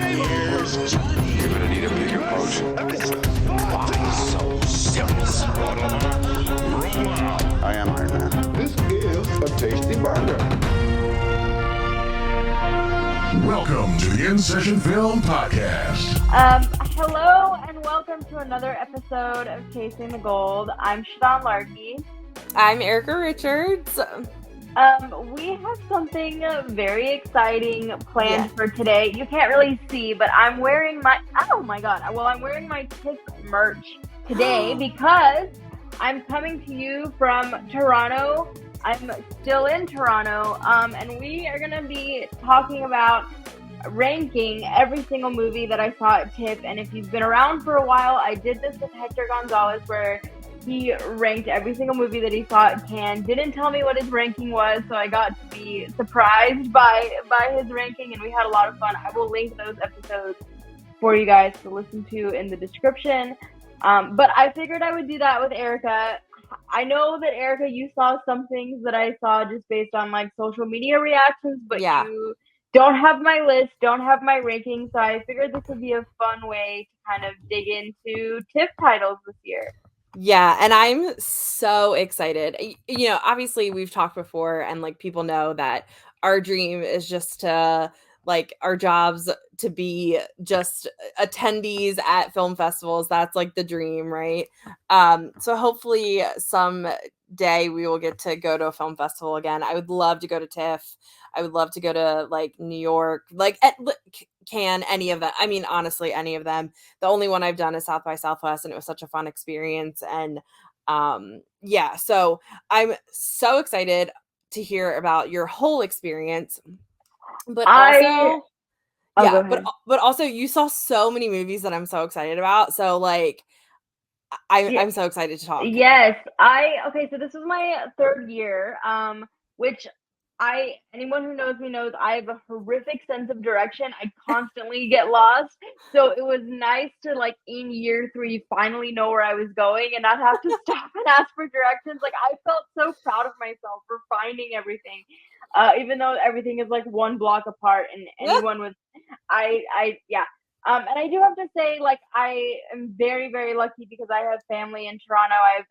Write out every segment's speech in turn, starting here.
Here's Johnny. You're gonna need a bigger boat. Why so serious? I am Iron Man. This is a tasty burger. Welcome to the In Session Film Podcast. Hello and welcome to another episode of Chasing the Gold. I'm Shadan and I'm Erica Richards. We have something very exciting planned for today. You can't really see, but I'm wearing my, I'm wearing my TIFF merch today because I'm coming to you from Toronto. I'm still in Toronto, and we are going to be talking about ranking every single movie that I saw at TIFF. And if you've been around for a while, I did this with Hector Gonzalez where he ranked every single movie that he saw at Cannes. Didn't tell me what his ranking was, so I got to be surprised by his ranking, and we had a lot of fun. I will link those episodes for you guys to listen to in the description. But I figured I would do that with Erica. I know that, Erica, you saw some things that I saw just based on like social media reactions, but you don't have my list, don't have my ranking, so I figured this would be a fun way to kind of dig into TIFF titles this year. Yeah, and I'm so excited. You know, obviously we've talked before and like people know that our dream is just to like our jobs to be just attendees at film festivals. That's like the dream, right? So hopefully someday we will get to go to a film festival again. I would love to go to TIFF. I would love to go to like New York, like Cannes, any of them. I mean, honestly, any of them. The only one I've done is South by Southwest, and it was such a fun experience. And so I'm so excited to hear about your whole experience. But but also you saw so many movies that I'm so excited about. So like I'm so excited to talk. Yes. So this was my third year, which anyone who knows me knows I have a horrific sense of direction. I constantly get lost. So it was nice to like in year 3 finally know where I was going and not have to stop and ask for directions. Like I felt so proud of myself for finding everything. Even though everything is like one block apart and anyone with and I do have to say, like, I am very, very lucky because I have family in Toronto. I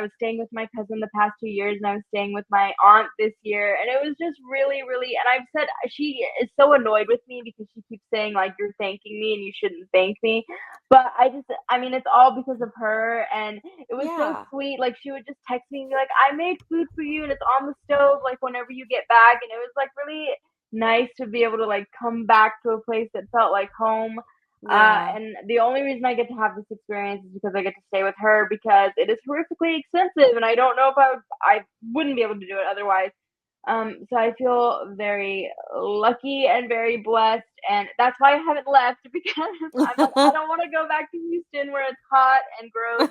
was staying with my cousin the past 2 years, and I was staying with my aunt this year, and it was just really, really. And I've said she is so annoyed with me because she keeps saying like you're thanking me and you shouldn't thank me, but it's all because of her, and it was so sweet. Like she would just text me and be like, "I made food for you, and it's on the stove. Like whenever you get back," and it was like really nice to be able to like come back to a place that felt like home. And the only reason I get to have this experience is because I get to stay with her because it is horrifically expensive and I don't know if I wouldn't be able to do it otherwise. So I feel very lucky and very blessed, and that's why I haven't left because I don't want to go back to Houston where it's hot and gross.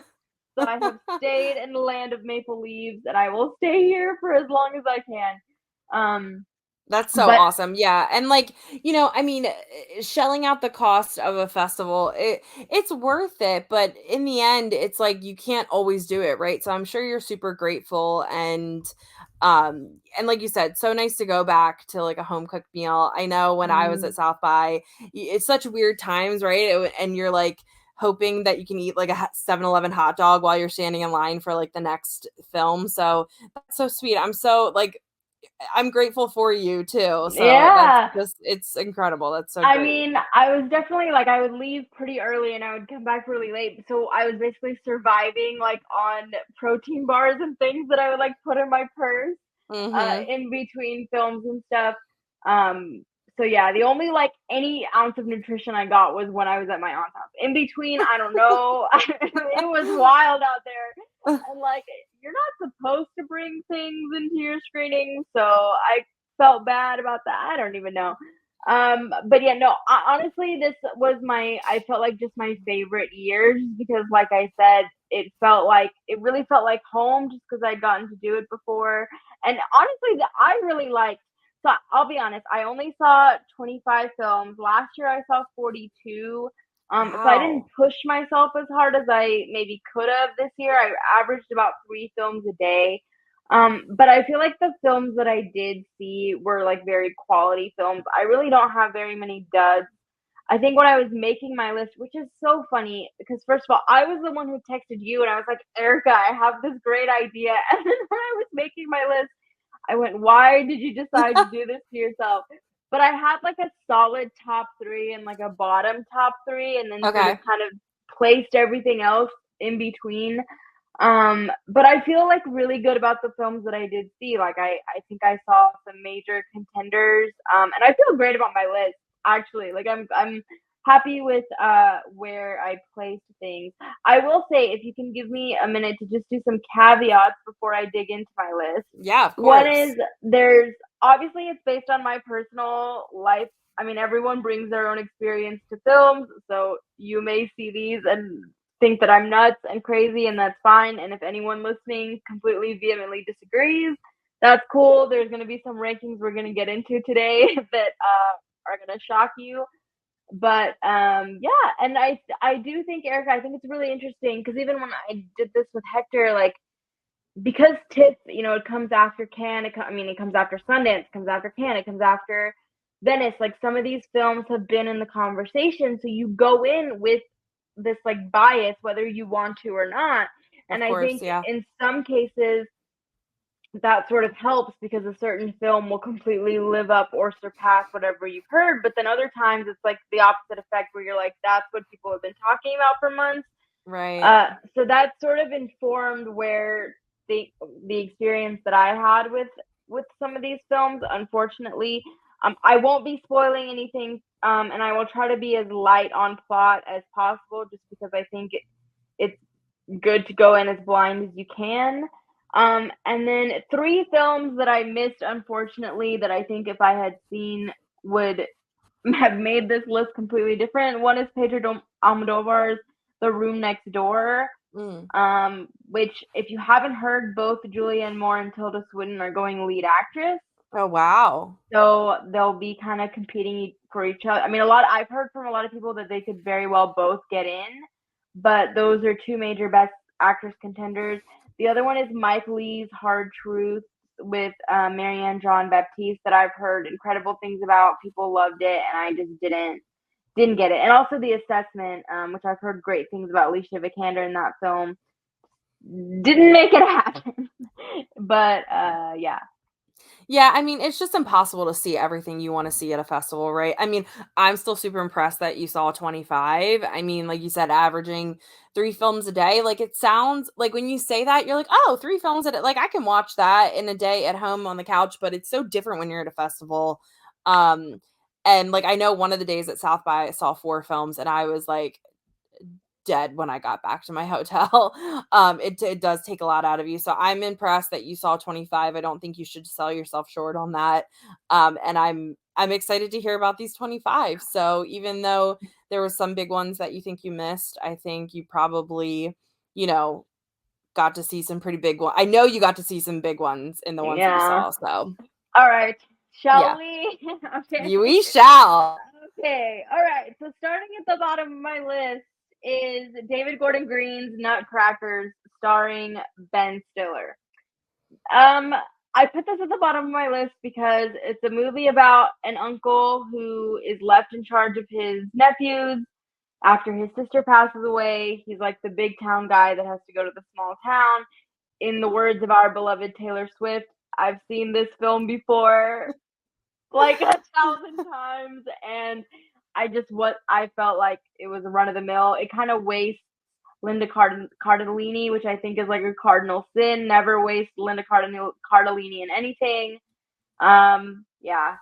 So I have stayed in the land of maple leaves, and I will stay here for as long as I can. That's so awesome. Yeah. And like, you know, I mean, shelling out the cost of a festival, it's worth it. But in the end, it's like you can't always do it. Right. So I'm sure you're super grateful. And like you said, so nice to go back to like a home cooked meal. I know when I was at South by, it's such weird times, right? And you're like hoping that you can eat like a 7-Eleven hot dog while you're standing in line for like the next film. So that's so sweet. I'm grateful for you too. So it's incredible. That's so great. I mean, I was definitely like, I would leave pretty early and I would come back really late. So I was basically surviving like on protein bars and things that I would like put in my purse in between films and stuff. So yeah, the only like any ounce of nutrition I got was when I was at my aunt's house. In between, I don't know. It was wild out there. And like, you're not supposed to bring things into your screening, so I felt bad about that. I don't even know. But yeah, no, honestly, this was I felt like just my favorite years because like I said, it really felt like home just because I'd gotten to do it before. And honestly, I really liked, so I'll be honest, I only saw 25 films. Last year I saw 42. Wow. So I didn't push myself as hard as I maybe could have this year. I averaged about 3 films a day. But I feel like the films that I did see were like very quality films. I really don't have very many duds. I think when I was making my list, which is so funny because first of all, I was the one who texted you and I was like, Erica, I have this great idea. And then when I was making my list, I went, why did you decide to do this to yourself? But I had like a solid top 3 and like a bottom top 3 and then sort of kind of placed everything else in between. But I feel like really good about the films that I did see. Like I think I saw some major contenders. And I feel great about my list, actually. Like I'm happy with where I placed things. I will say, if you can give me a minute to just do some caveats before I dig into my list. Yeah, of course. One is there's obviously it's based on my personal life. I mean, everyone brings their own experience to films, so you may see these and think that I'm nuts and crazy, and that's fine. And if anyone listening completely vehemently disagrees, that's cool. There's going to be some rankings we're going to get into today that are going to shock you. But yeah, and I do think, Erica, I think it's really interesting because even when I did this with Hector, like, because TIFF, you know, it comes after Cannes. It comes after Sundance, it comes after Cannes, it comes after Venice. Like, some of these films have been in the conversation, so you go in with this like bias, whether you want to or not. And I think in some cases that sort of helps because a certain film will completely live up or surpass whatever you've heard. But then other times it's like the opposite effect where you're like, that's what people have been talking about for months. Right. So that sort of informed where the experience that I had with some of these films. Unfortunately, I won't be spoiling anything, and I will try to be as light on plot as possible, just because I think it's good to go in as blind as you can. And then 3 films that I missed, unfortunately, that I think if I had seen would have made this list completely different. One is Pedro Almodovar's The Room Next Door, which, if you haven't heard, both Julianne Moore and Tilda Swinton are going lead actress. Oh, wow. So they'll be kind of competing for each other. I mean, I've heard from a lot of people that they could very well both get in, but those are 2 major Best Actress contenders. The other one is Mike Leigh's Hard Truth with Marianne Jean-Baptiste that I've heard incredible things about. People loved it, and I just didn't get it. And also The Assessment, which I've heard great things about. Alicia Vikander in that film didn't make it happen. But yeah. Yeah, I mean, it's just impossible to see everything you want to see at a festival, right? I mean, I'm still super impressed that you saw 25. I mean, like you said, averaging 3 films a day. Like, it sounds like when you say that, you're like, oh, 3 films a day. Like, I can watch that in a day at home on the couch, but it's so different when you're at a festival. And like, I know one of the days at South by I saw 4 films, and I was like dead when I got back to my hotel. It does take a lot out of you. So I'm impressed that you saw 25. I don't think you should sell yourself short on that. And I'm excited to hear about these 25. So even though there were some big ones that you think you missed, I think you probably, you know, got to see some pretty big ones. I know you got to see some big ones in the ones that you saw. So all right. Shall we? Okay. We shall. Okay. All right. So starting at the bottom of my list is David Gordon Green's Nutcrackers, starring Ben Stiller. I put this at the bottom of my list because it's a movie about an uncle who is left in charge of his nephews after his sister passes away. He's like the big town guy that has to go to the small town. In the words of our beloved Taylor Swift, I've seen this film before like 1,000 times, and I felt like it was a run of the mill. It kind of wastes Linda Cardellini, which I think is like a cardinal sin. Never waste Linda Cardellini in anything. Yeah.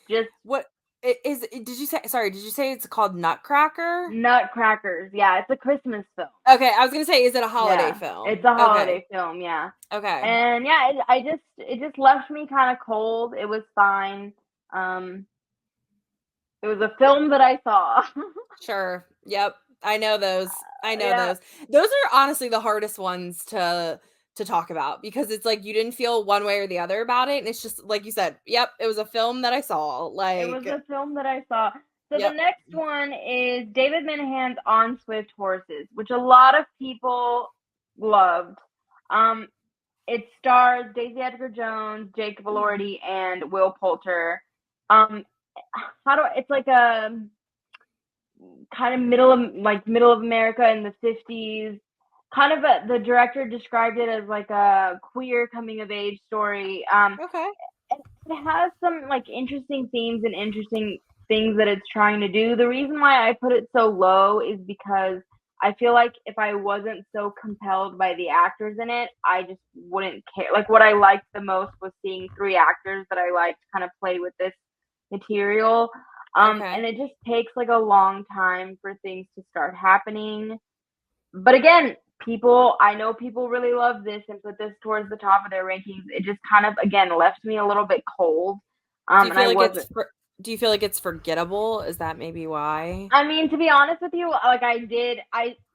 Just what is did you say it's called Nutcracker? Nutcrackers. Yeah, it's a Christmas film. Okay, I was gonna say, is it a holiday film? It's a holiday film, yeah. Okay. And yeah, it just left me kind of cold. It was fine. It was a film that I saw. Sure. Yep. I know those. Those. Those are honestly the hardest ones to talk about because it's like you didn't feel one way or the other about it, and it's just like you said. Yep, it was a film that I saw. Like, it was a film that I saw. So the next one is David Minahan's On Swift Horses, which a lot of people loved. It stars Daisy Edgar Jones, Jacob Elordi, and Will Poulter. It's like a kind of middle of America in the 50s. Kind of the director described it as like a queer coming of age story. Okay. It has some like interesting themes and interesting things that it's trying to do. The reason why I put it so low is because I feel like if I wasn't so compelled by the actors in it, I just wouldn't care. Like what I liked the most was seeing 3 actors that I liked kind of play with this material. And it just takes like a long time for things to start happening. But again, I know people really love this and put this towards the top of their rankings. It just kind of, again, left me a little bit cold. Do you feel like it's forgettable? Is that maybe why? I mean, to be honest with you, like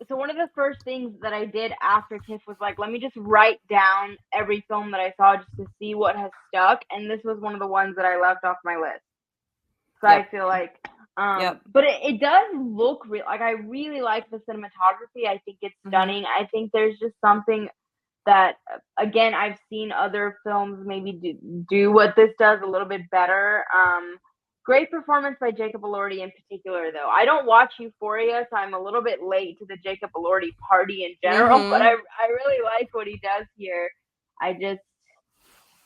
so one of the first things that I did after TIFF was like, let me just write down every film that I saw just to see what has stuck. And this was one of the ones that I left off my list. So I feel like, but it does look real. Like I really like the cinematography. I think it's stunning. I think there's just something that, again, I've seen other films maybe do what this does a little bit better. Great performance by Jacob Elordi in particular, though. I don't watch Euphoria, so I'm a little bit late to the Jacob Elordi party in general, but I really like what he does here.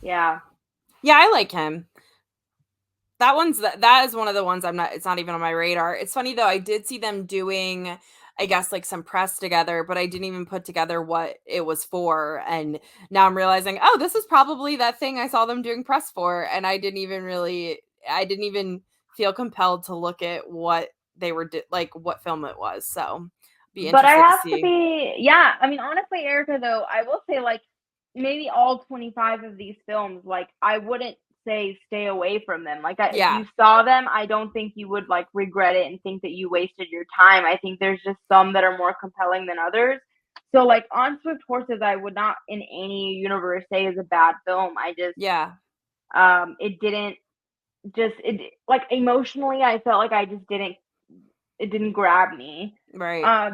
Yeah, I like him. That is one of the ones it's not even on my radar. It's funny though, I did see them doing, I guess, like some press together, but I didn't even put together what it was for. And now I'm realizing, oh, this is probably that thing I saw them doing press for. And I didn't even feel compelled to look at what they were like what film it was. So be interested to see. I mean, honestly, Erica, though, I will say like maybe all 25 of these films, like I wouldn't say stay away from them. Like if you saw them, I don't think you would like regret it and think that you wasted your time. I think there's just some that are more compelling than others. So like On Swift Horses, I would not in any universe say is a bad film. It like emotionally I felt like it didn't grab me. Right.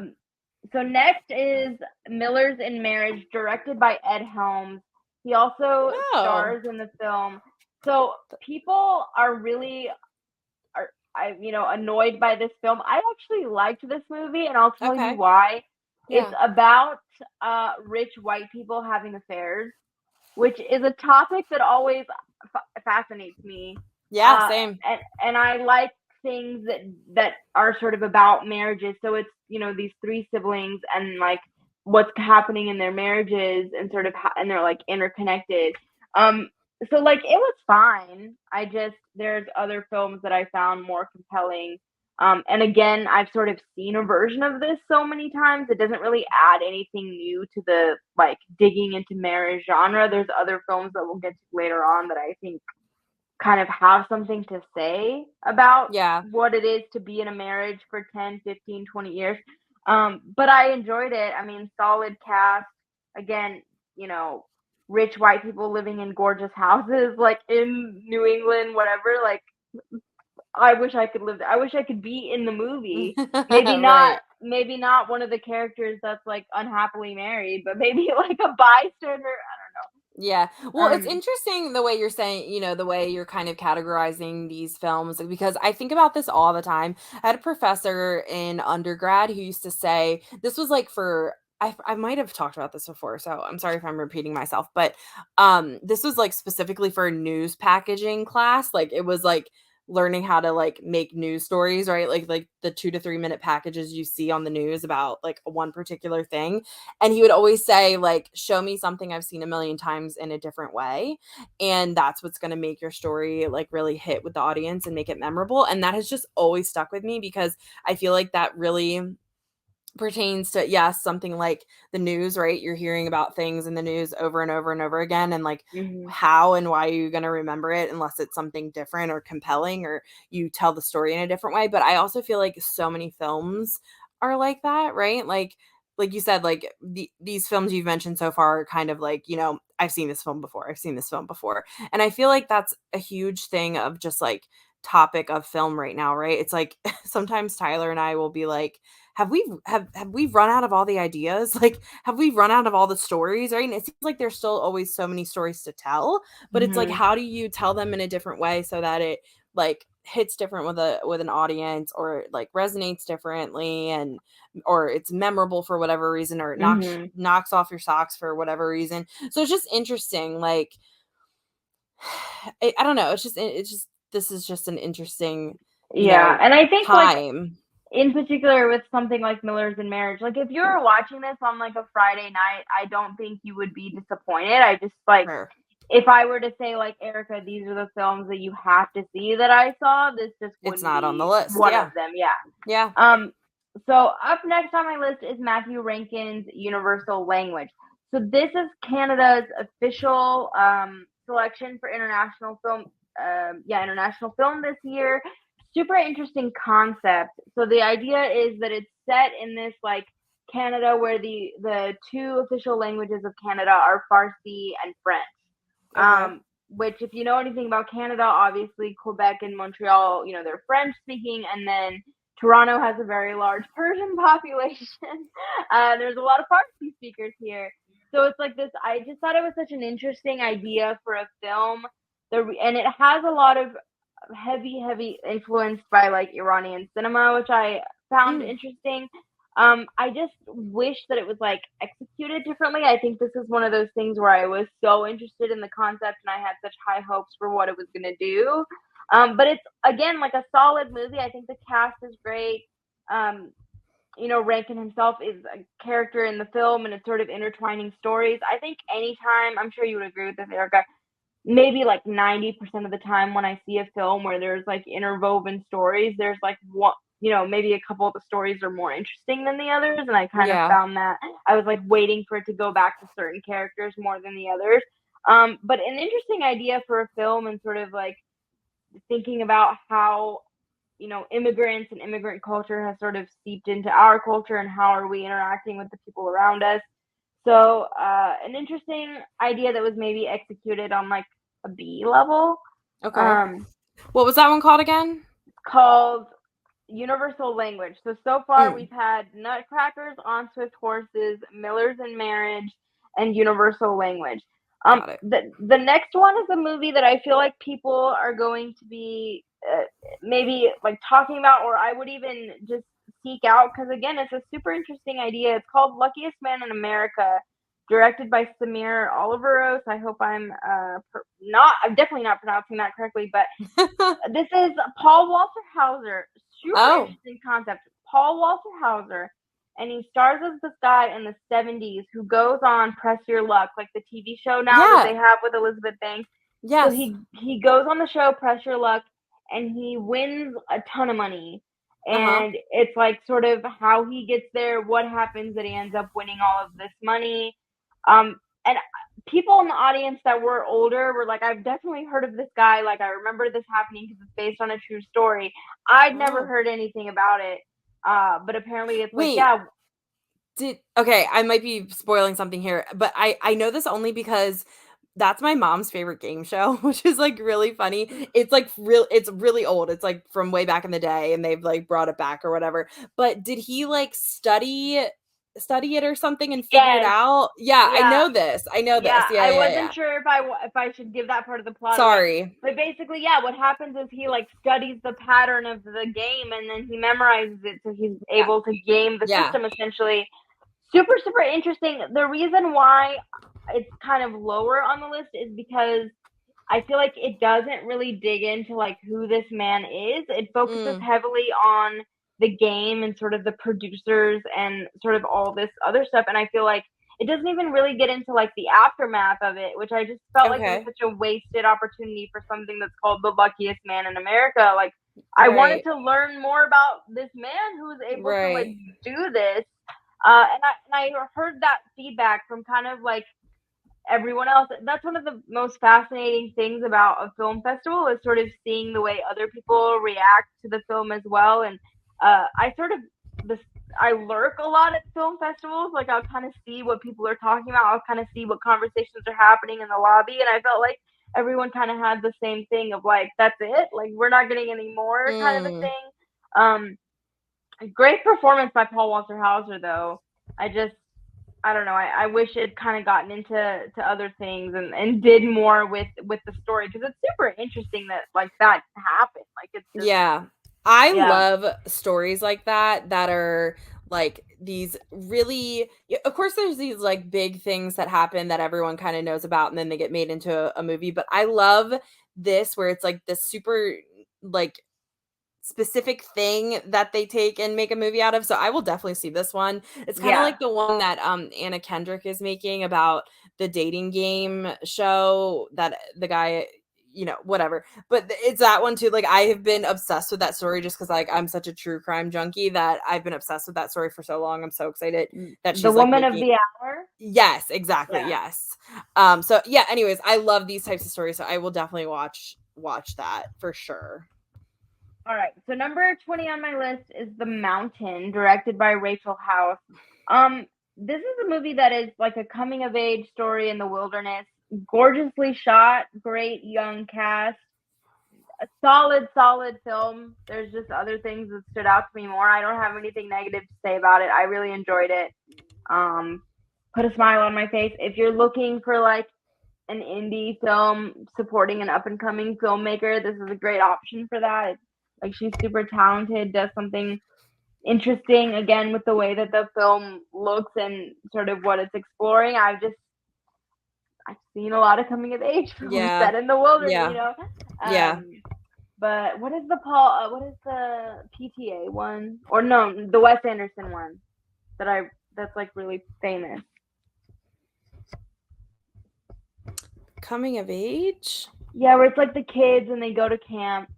So next is Millers in Marriage, directed by Ed Helms. He also stars in the film. So people are really annoyed by this film. I actually liked this movie, and I'll tell you why. Yeah. It's about rich white people having affairs, which is a topic that always fascinates me. Yeah, same. And I like things that are sort of about marriages. So it's, these 3 siblings and like what's happening in their marriages and sort of and they're like interconnected. So like it was fine. There's other films that I found more compelling. And again, I've sort of seen a version of this so many times. It doesn't really add anything new to the like digging into marriage genre. There's other films that we'll get to later on that I think kind of have something to say about what it is to be in a marriage for 10, 15, 20 years. But I enjoyed it. I mean, solid cast. Again, rich white people living in gorgeous houses, like in New England, whatever. Like, I wish I could live there. I wish I could be in the movie. Maybe not. Maybe not one of the characters that's like unhappily married, but maybe like a bystander. I don't know. Yeah. Well, it's interesting the way you're saying, the way you're kind of categorizing these films, because I think about this all the time. I had a professor in undergrad who used to say, this was like I might have talked about this before, so I'm sorry if I'm repeating myself, but this was like specifically for a news packaging class. Like it was like learning how to like make news stories, right? Like the 2 to 3 minute packages you see on the news about like one particular thing. And he would always say like, show me something I've seen a million times in a different way. And that's what's going to make your story like really hit with the audience and make it memorable. And that has just always stuck with me because I feel like that really pertains to something like the news, right? You're hearing about things in the news over and over and over again, and like how and why are you going to remember it unless it's something different or compelling or you tell the story in a different way. But I also feel like so many films are like that, right? Like you said, like these films you've mentioned so far are kind of like, I've seen this film before, and I feel like that's a huge thing of just like topic of film right now, right? It's like sometimes Tyler and I will be like, have we run out of all the ideas? Like, have we run out of all the stories, right? And it seems like there's still always so many stories to tell, but it's like, how do you tell them in a different way so that it like hits different with an audience, or like resonates differently, and or it's memorable for whatever reason, or it knocks off your socks for whatever reason. So it's just interesting. Like, I don't know. It's just this is just an interesting, and I think time. Like, in particular with something like Millers in Marriage, like if you were watching this on like a Friday night, I don't think you would be disappointed. I just like, if I were to say like, Erica, these are the films that you have to see that I saw, this just wouldn't it's not be on the list. one of them. Yeah. So up next on my list is Matthew Rankin's Universal Language. So this is Canada's official selection for international film. International film this year. Super interesting concept. So the idea is that it's set in this like Canada where the two official languages of Canada are Farsi and French. Okay. Which, if you know anything about Canada, obviously Quebec and Montreal, they're French speaking, and then Toronto has a very large Persian population. There's a lot of Farsi speakers here. So it's like this, I just thought it was such an interesting idea for a film. And it has a lot of heavy influenced by like Iranian cinema, which I found interesting. I just wish that it was like executed differently. I think this is one of those things where I was so interested in the concept and I had such high hopes for what it was going to do. But it's, again, like a solid movie. I think the cast is great. Rankin himself is a character in the film, and it's sort of intertwining stories. I think anytime, I'm sure you would agree with this, Erica, maybe like 90% of the time when I see a film where there's like interwoven stories, there's like one, maybe a couple of the stories are more interesting than the others. And I kind of found that I was like waiting for it to go back to certain characters more than the others. But an interesting idea for a film, and sort of like thinking about how, immigrants and immigrant culture has sort of seeped into our culture, and how are we interacting with the people around us. So an interesting idea that was maybe executed on like a B level. Okay. What was that one called again? It's called Universal Language. So far we've had Nutcrackers, On Swift Horses, Millers in Marriage, and Universal Language. The next one is a movie that I feel like people are going to be maybe like talking about, or I would even just seek out, because again, it's a super interesting idea. It's called Luckiest Man in America, directed by Samir Oliveros. I hope I'm definitely not pronouncing that correctly, but this is Paul Walter Hauser. Super interesting concept. Paul Walter Hauser, and he stars as this guy in the 70s who goes on Press Your Luck, like the TV show now that they have with Elizabeth Banks. Yes. So he goes on the show Press Your Luck, and he wins a ton of money. And it's like sort of how he gets there, what happens that he ends up winning all of this money. And people in the audience that were older were like, I've definitely heard of this guy. Like, I remember this happening because it's based on a true story. I'd never heard anything about it. But apparently it's okay, I might be spoiling something here, but I know this only because that's my mom's favorite game show, which is like really funny. It's like it's really old. It's like from way back in the day, and they've like brought it back or whatever. But did he like study it or something and figure it out? I know this. I wasn't sure if I should give that part of the plot. Sorry. Away. But basically, what happens is he like studies the pattern of the game, and then he memorizes it, so he's able to game the system essentially. Super, super interesting. The reason why it's kind of lower on the list is because I feel like it doesn't really dig into like who this man is. It focuses heavily on the game and sort of the producers and sort of all this other stuff. And I feel like it doesn't even really get into like the aftermath of it, which I just felt like it was such a wasted opportunity for something that's called The Luckiest Man in America. Like I wanted to learn more about this man who was able to like do this. And I heard that feedback from kind of like everyone else. That's one of the most fascinating things about a film festival, is sort of seeing the way other people react to the film as well. And I lurk a lot at film festivals. Like I'll kind of see what people are talking about. I'll kind of see what conversations are happening in the lobby. And I felt like everyone kind of had the same thing of like, that's it. Like we're not getting any more kind of a thing. Great performance by Paul Walter Hauser, though. I don't know. I wish it kind of gotten into other things and did more with the story, because it's super interesting that like that happened. Like it's just, Yeah. I yeah. love stories like that are like these really, of course there's these like big things that happen that everyone kind of knows about and then they get made into a movie, but I love this where it's like this super like specific thing that they take and make a movie out of. So I will definitely see this one. It's kind of Yeah. like the one that Anna Kendrick is making about the dating game show that the guy, whatever. But it's that one too. Like I have been obsessed with that story just because like I'm such a true crime junkie that I've been obsessed with that story for so long. I'm so excited that she's The like Woman of making. the Hour. Yes, exactly. Yeah. Yes. So yeah, anyways, I love these types of stories. So I will definitely watch that for sure. All right. So number 20 on my list is The Mountain, directed by Rachel House. This is a movie that is like a coming of age story in the wilderness. Gorgeously shot, great young cast. A solid film. There's just other things that stood out to me more. I don't have anything negative to say about it. I really enjoyed it. Put a smile on my face. If you're looking for like an indie film supporting an up and coming filmmaker, this is a great option for that. Like she's super talented, does something interesting again with the way that the film looks and sort of what it's exploring. I've seen a lot of coming of age films set in the wilderness, Yeah. But what is the PTA one? Or no, the Wes Anderson one that's like really famous. Coming of age? Yeah, where it's like the kids and they go to camp.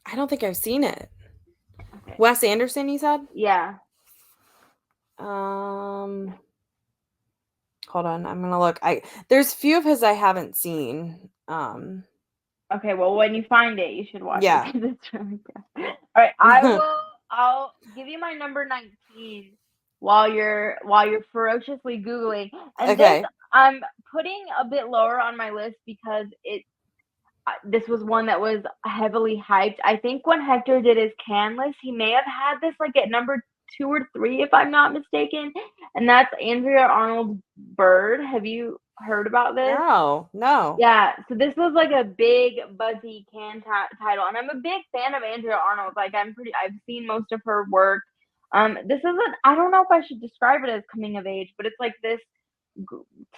I don't think I've seen it. Okay. Wes Anderson, you said? Yeah. Hold on, I'm gonna look. There's a few of his I haven't seen. Okay, well, when you find it, you should watch it because it's really good. All right, I'll give you my number 19 while you're ferociously Googling. And okay. This I'm putting a bit lower on my list because this was one that was heavily hyped. I think when Hector did his Cannes list, he may have had this like at number 2 or 3, if I'm not mistaken. And that's Andrea Arnold's Bird. Have you heard about this? No. Yeah, so this was like a big buzzy Cannes title, and I'm a big fan of Andrea Arnold. Like I've seen most of her work. This isn't. I don't know if I should describe it as coming of age, but it's like this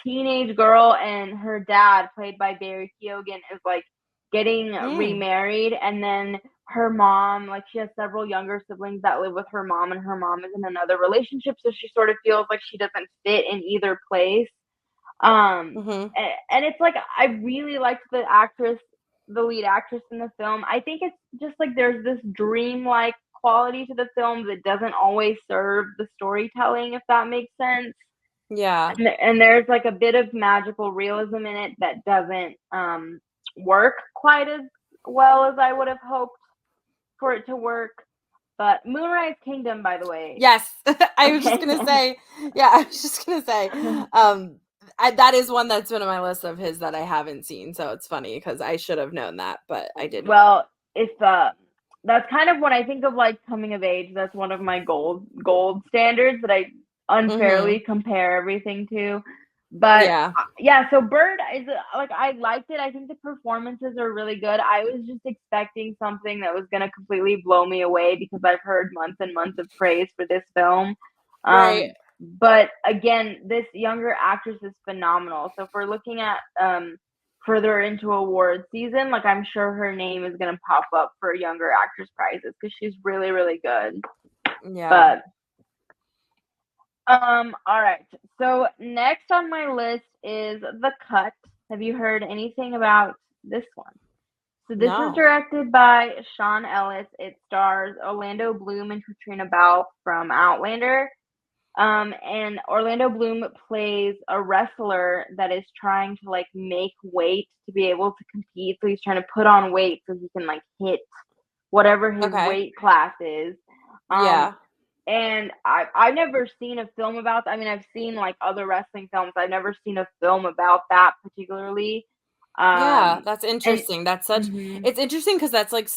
teenage girl and her dad, played by Barry Keoghan, is like getting remarried, and then her mom, like she has several younger siblings that live with her mom, and her mom is in another relationship, so she sort of feels like she doesn't fit in either place. And it's like I really liked the lead actress in the film. I think it's just like there's this dreamlike quality to the film that doesn't always serve the storytelling, if that makes sense. Yeah. And there's like a bit of magical realism in it that doesn't work quite as well as I would have hoped for it to work. But Moonrise Kingdom, by the way. Yes. I was just gonna say. Yeah, I was just gonna say. That is one that's been on my list of his that I haven't seen. So it's funny because I should have known that, but I didn't. Well, it's that's kind of when I think of like coming of age. That's one of my gold standards that I unfairly compare everything to. But yeah, so Bird is like, I liked it. I think the performances are really good. I was just expecting something that was going to completely blow me away because I've heard months and months of praise for this film. Right. But again, this younger actress is phenomenal. So if we're looking at further into award season, like I'm sure her name is going to pop up for younger actress prizes because she's really, really good. Yeah. But all right. So next on my list is The Cut. Have you heard anything about this one? So this is directed by Sean Ellis. It stars Orlando Bloom and Katrina Balfe from Outlander. And Orlando Bloom plays a wrestler that is trying to like make weight to be able to compete. So he's trying to put on weight so he can like hit whatever his weight class is. And I've never seen a film about that. I mean, I've seen like other wrestling films. I've never seen a film about that particularly. Yeah, that's interesting. That's such. It's interesting because that's like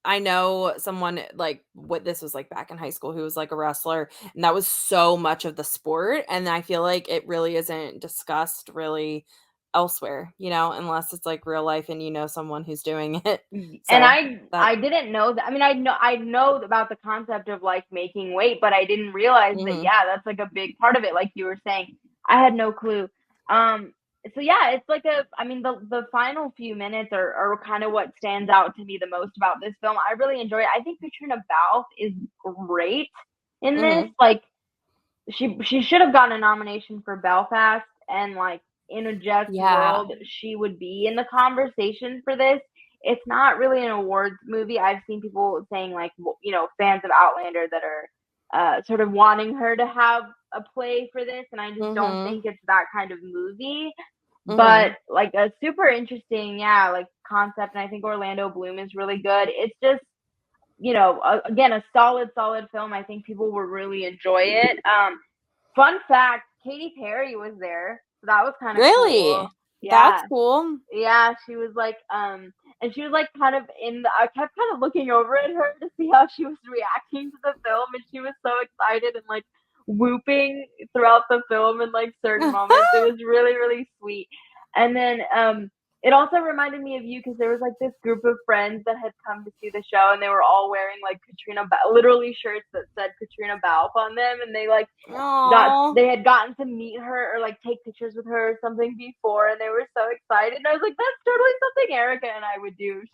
I know someone like what this was like back in high school who was like a wrestler, and that was so much of the sport. And I feel like it really isn't discussed really elsewhere, unless it's like real life and someone who's doing it. And So I didn't know that. I mean, I know about the concept of like making weight, but I didn't realize that that's like a big part of it. Like you were saying, I had no clue. So yeah, it's like the final few minutes are kind of what stands out to me the most about this film. I really enjoy it. I think Katrina Balfe is great in this. Like she should have gotten a nomination for Belfast, and like in a just world, she would be in the conversation for this. It's not really an awards movie. I've seen people saying like, fans of Outlander that are sort of wanting her to have a play for this, and I just don't think it's that kind of movie. But like a super interesting, like concept, and I think Orlando Bloom is really good. It's just, again, a solid film. I think people will really enjoy it. Fun fact, Katy Perry was there. So that was kind of cool. Yeah. That's cool. Yeah, she was like, and she was like kind of I kept kind of looking over at her to see how she was reacting to the film, and she was so excited and like whooping throughout the film in like certain moments. It was really, really sweet. And then it also reminded me of you because there was like this group of friends that had come to see the show, and they were all wearing like literally shirts that said Katrina Balfe on them, and they like they had gotten to meet her or like take pictures with her or something before, and they were so excited. And I was like, that's totally something Erica and I would do.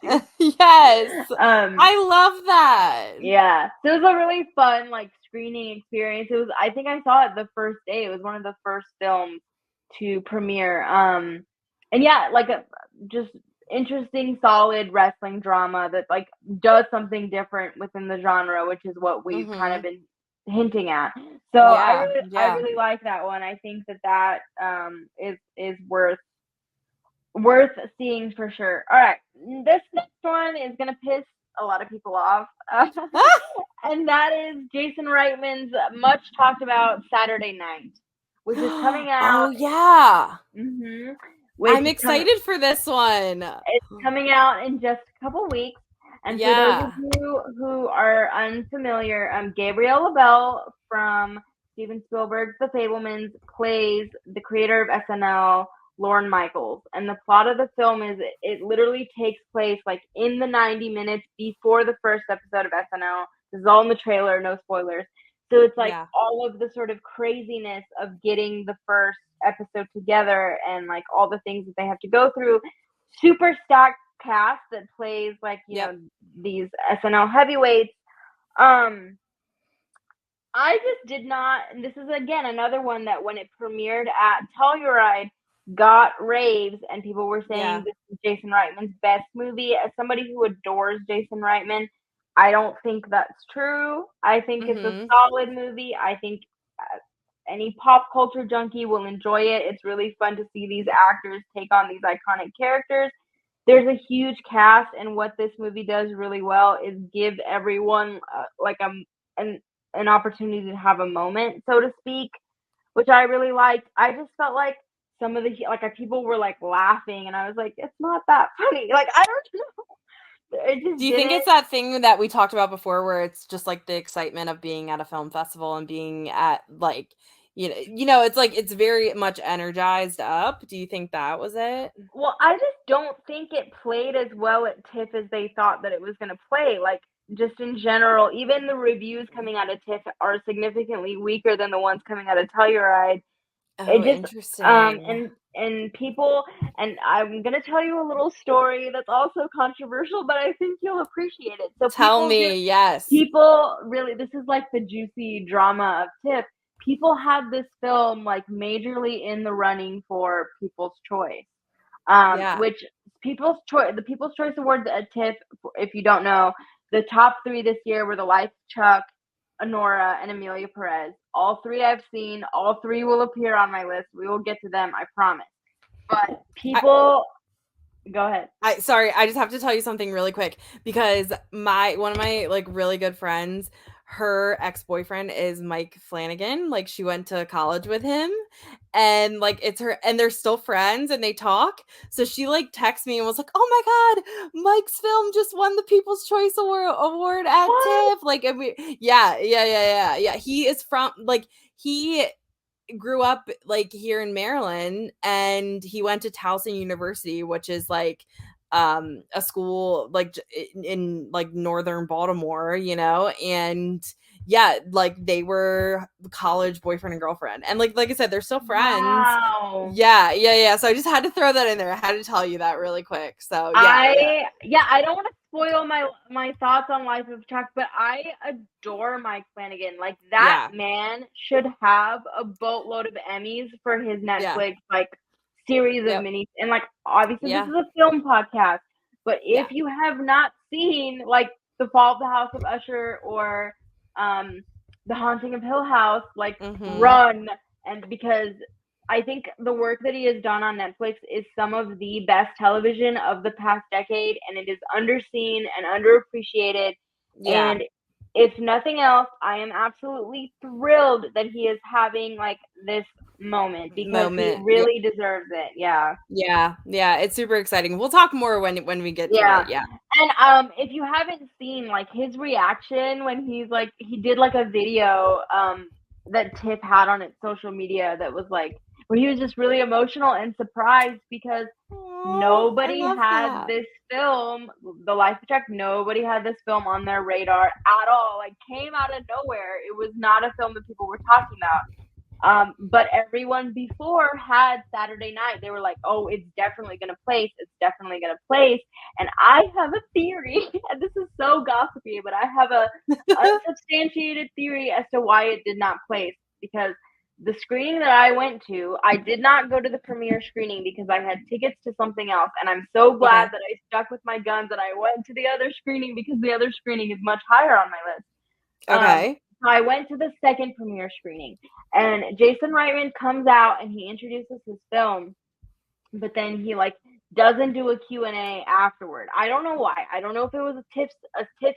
Yes. I love that. Yeah. So it was a really fun like screening experience. I think I saw it the first day. It was one of the first films to premiere. And yeah, like a just interesting, solid wrestling drama that like does something different within the genre, which is what we've kind of been hinting at. So I really like that one. I think that is worth seeing for sure. All right, this next one is gonna piss a lot of people off, and that is Jason Reitman's much talked about Saturday Night, which is coming out. Oh yeah. I'm excited for this one. It's coming out in just a couple weeks. And for those of you who are unfamiliar, Gabrielle LaBelle from Steven Spielberg's The Fabelmans plays the creator of SNL, Lorne Michaels. And the plot of the film is it literally takes place like in the 90 minutes before the first episode of SNL. This is all in the trailer, no spoilers. So it's like all of the sort of craziness of getting the first episode together and like all the things that they have to go through. Super stacked cast that plays like, these SNL heavyweights. I just did not, and this is again another one that when it premiered at Telluride got raves, and people were saying this is Jason Reitman's best movie. As somebody who adores Jason Reitman, I don't think that's true. I think it's a solid movie. I think any pop culture junkie will enjoy it. It's really fun to see these actors take on these iconic characters. There's a huge cast, and what this movie does really well is give everyone like an opportunity to have a moment, so to speak, which I really liked. I just felt like some of the people were like laughing, and I was like, it's not that funny. Like, I don't know. Do you think it's that thing that we talked about before where it's just like the excitement of being at a film festival and being at like, it's like it's very much energized up? Do you think that was it? Well, I just don't think it played as well at TIFF as they thought that it was going to play. Like, just in general, even the reviews coming out of TIFF are significantly weaker than the ones coming out of Telluride. Oh, interesting. And people, and I'm gonna tell you a little story that's also controversial, but I think you'll appreciate it. So tell me, yes. People really, this is like the juicy drama of TIFF. People had this film like majorly in the running for People's Choice, which the People's Choice Awards at TIFF. If you don't know, the top 3 this year were The Life of Chuck, Honora, and Amelia Perez. All 3 I've seen. All 3 will appear on my list. We will get to them, I promise. But people, go ahead. I just have to tell you something really quick because one of my like really good friends, her ex-boyfriend is Mike Flanagan. Like, she went to college with him, and like it's her, and they're still friends and they talk. So she like texted me and was like, "Oh my god, Mike's film just won the People's Choice Award at TIFF." Like, and yeah. He is from, like, he grew up like here in Maryland, and he went to Towson University, which is like a school like in like northern Baltimore, you know. And yeah, like they were college boyfriend and girlfriend, and like I said, they're still friends. Wow. Yeah, so I just had to throw that in there. I had to tell you that really quick. So I don't want to spoil my thoughts on Life of Chuck, but I adore Mike Flanagan. Like, that man should have a boatload of Emmys for his Netflix like series of minis. And like, obviously this is a film podcast, but if you have not seen like The Fall of the House of Usher or The Haunting of Hill House, like run. And because I think the work that he has done on Netflix is some of the best television of the past decade, and it is underseen and underappreciated. And if nothing else, I am absolutely thrilled that he is having like this moment, because he really deserves it. Yeah, it's super exciting. We'll talk more when we get to it. And if you haven't seen like his reaction when he's like, he did like a video that TIFF had on its social media that was like, where he was just really emotional and surprised because nobody had this film, The Life of Chuck. Nobody had this film on their radar at all. Like, came out of nowhere. It was not a film that people were talking about. But everyone before had Saturday Night. They were like, "Oh, it's definitely gonna place. It's definitely gonna place." And I have a theory, and this is so gossipy, but I have a unsubstantiated theory as to why it did not place. Because the screening that I went to, I did not go to the premiere screening because I had tickets to something else. And I'm so glad that I stuck with my guns and I went to the other screening, because the other screening is much higher on my list. So I went to the second premiere screening, and Jason Reitman comes out and he introduces his film, but then he like doesn't do a Q&A afterward. I don't know why. I don't know if it was a TIFF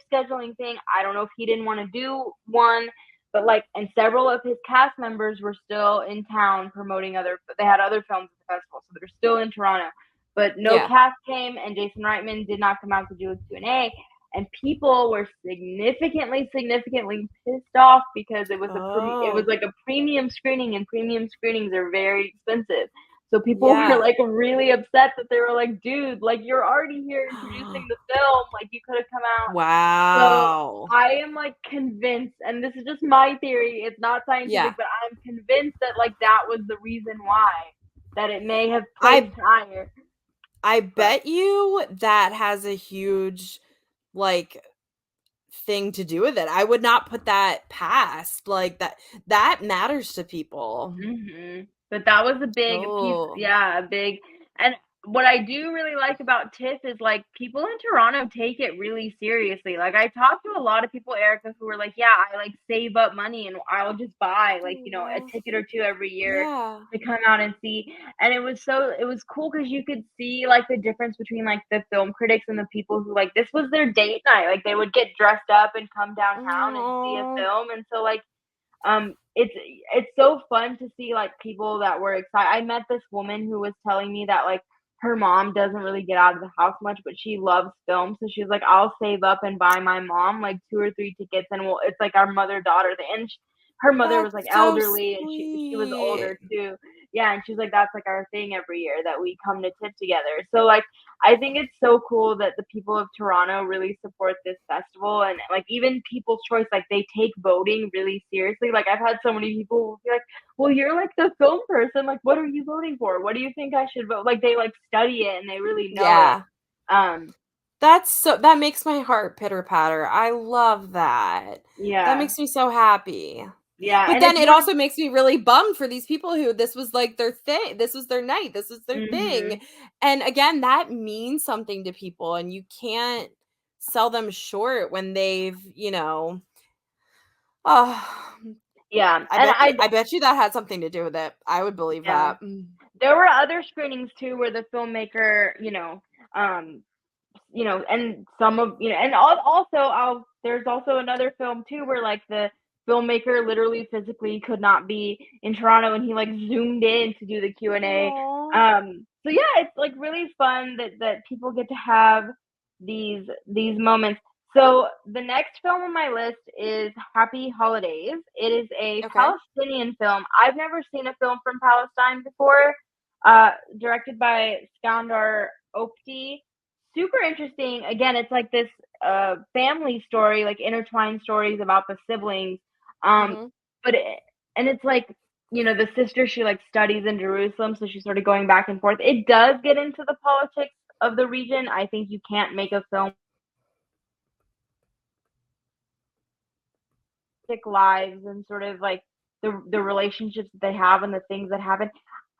scheduling thing. I don't know if he didn't want to do one. But like, and several of his cast members were still in town promoting they had other films at the festival, so they're still in Toronto. But no cast came, and Jason Reitman did not come out to do a Q&A. And people were significantly pissed off because it was it was like a premium screening, and premium screenings are very expensive. So people were like really upset that they were like, "Dude, like, you're already here introducing the film. Like, you could have come out." Wow. So I am like convinced, and this is just my theory, it's not scientific, but I'm convinced that like that was the reason why, that it may have placed higher. I bet you that has a huge like thing to do with it. I would not put that past. Like, that matters to people. But that was a big piece. Yeah, a big. And what I do really like about TIFF is like, people in Toronto take it really seriously. Like, I talked to a lot of people, Erica, who were like, "Yeah, I like save up money and I'll just buy like, you know, a ticket or two every year to come out and see." And it was cool because you could see like the difference between like the film critics and the people who like, this was their date night. Like, they would get dressed up and come downtown and see a film. And so like, it's so fun to see like people that were excited. I met this woman who was telling me that like her mom doesn't really get out of the house much, but she loves film. So she was like, "I'll save up and buy my mom like 2 or 3 tickets, and it's like our mother-daughter thing." And her mother was like elderly, and she was older too. Yeah, and she's like, "That's like our thing every year, that we come to TIFF together." So like, I think it's so cool that the people of Toronto really support this festival, and like even People's Choice, like they take voting really seriously. Like, I've had so many people be like, "Well, you're like the film person. Like, what are you voting for? What do you think I should vote?" Like, they like study it and they really know it. That makes my heart pitter patter. I love that. Yeah, that makes me so happy. Yeah, but then it also makes me really bummed for these people who this was like their thing. This was their night. This was their thing. And again, that means something to people, and you can't sell them short when they've, you know. Yeah, I bet you that had something to do with it. I would believe that. There were other screenings too where the filmmaker, and some of, and also I'll there's also another film too where like the filmmaker literally physically could not be in Toronto and he like zoomed in to do the Q&A. So yeah, it's like really fun that people get to have these moments. So the next film on my list is Happy Holidays. It is a Palestinian film. I've never seen a film from Palestine before. Directed by Scandar Copti. Super interesting. Again, it's like this family story, like intertwined stories about the siblings. But it's like, you know, the sister, she like studies in Jerusalem, so she's sort of going back and forth. It does get into the politics of the region. I think you can't make a film lives and sort of like the relationships that they have and the things that happen.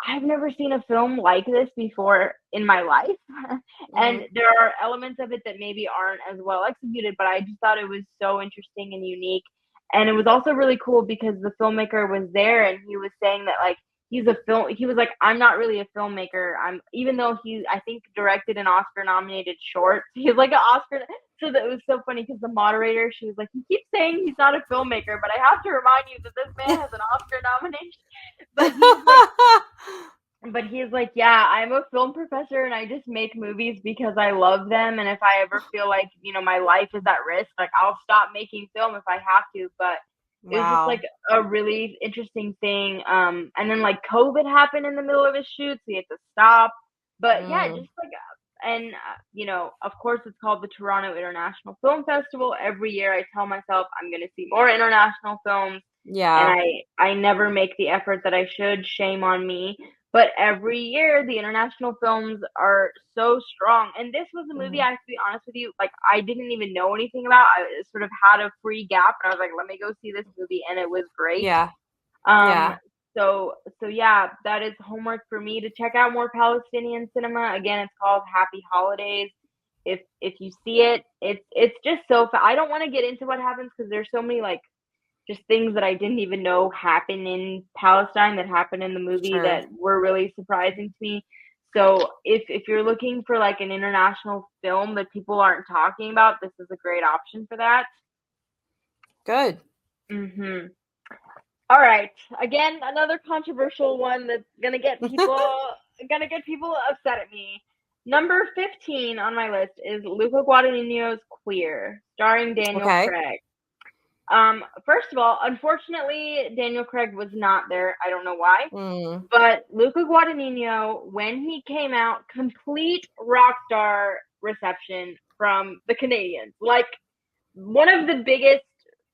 I've never seen a film like this before in my life. And there are elements of it that maybe aren't as well executed, but I just thought it was so interesting and unique. And it was also really cool because the filmmaker was there and he was saying that like he was like, I'm not really a filmmaker. Even though I think directed an Oscar nominated short. He's like an Oscar. So that it was so funny because the moderator, she was like, he keeps saying he's not a filmmaker, but I have to remind you that this man has an Oscar nomination. But he's like, yeah, I'm a film professor and I just make movies because I love them. And if I ever feel like, you know, my life is at risk, like I'll stop making film if I have to. But it was just like a really interesting thing. And then like COVID happened in the middle of his shoot, so he had to stop. But yeah, just like, and you know, of course it's called the Toronto International Film Festival. Every year I tell myself I'm going to see more international films. Yeah. And I never make the effort that I should. Shame on me. But every year, the international films are so strong. And this was a movie, I have to be honest with you, like, I didn't even know anything about. I sort of had a free gap, and I was like, let me go see this movie, and it was great. Yeah. So yeah, that is homework for me to check out more Palestinian cinema. Again, it's called Happy Holidays. If you see it, it's just so I don't want to get into what happens because there's so many, like, just things that I didn't even know happened in Palestine that happened in the movie that were really surprising to me. So if you're looking for like an international film that people aren't talking about, this is a great option for that. Good. All right. Again, another controversial one that's gonna get people upset at me. Number 15 on my list is Luca Guadagnino's Queer, starring Daniel Craig. First of all, unfortunately, Daniel Craig was not there. I don't know why. But Luca Guadagnino, when he came out, complete rock star reception from the Canadians. Like, one of the biggest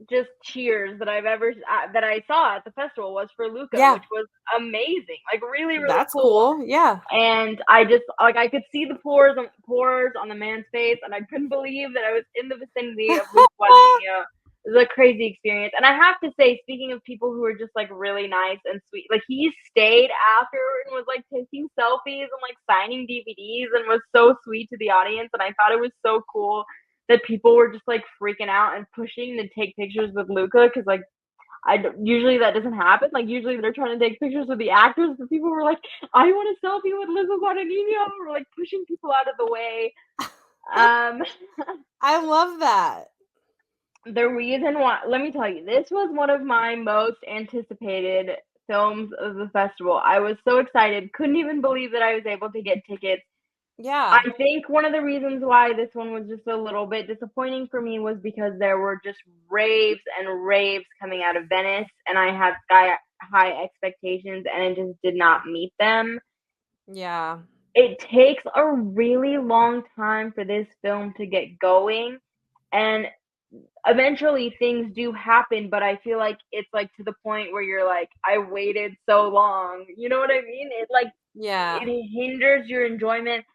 just cheers that that I saw at the festival was for Luca, which was amazing. Like, really, really That's cool. Yeah. And I just, like, I could see the pores on the man's face, and I couldn't believe that I was in the vicinity of Luca Guadagnino. It was a crazy experience. And I have to say, speaking of people who are just like really nice and sweet, like he stayed afterward and was like taking selfies and like signing DVDs and was so sweet to the audience. And I thought it was so cool that people were just like freaking out and pushing to take pictures with Luca. Cause like, usually that doesn't happen. Like usually they're trying to take pictures with the actors, but people were like, I want a selfie with Luca Guadagnino. We're like pushing people out of the way. I love that. The reason why, let me tell you, this was one of my most anticipated films of the festival. I was so excited, couldn't even believe that I was able to get tickets. Yeah. I think one of the reasons why this one was just a little bit disappointing for me was because there were just raves and raves coming out of Venice, and I had high expectations, and it just did not meet them. Yeah. It takes a really long time for this film to get going, and eventually things do happen, but I feel like it's like to the point where you're like, I waited so long. You know what I mean? It like, it hinders your enjoyment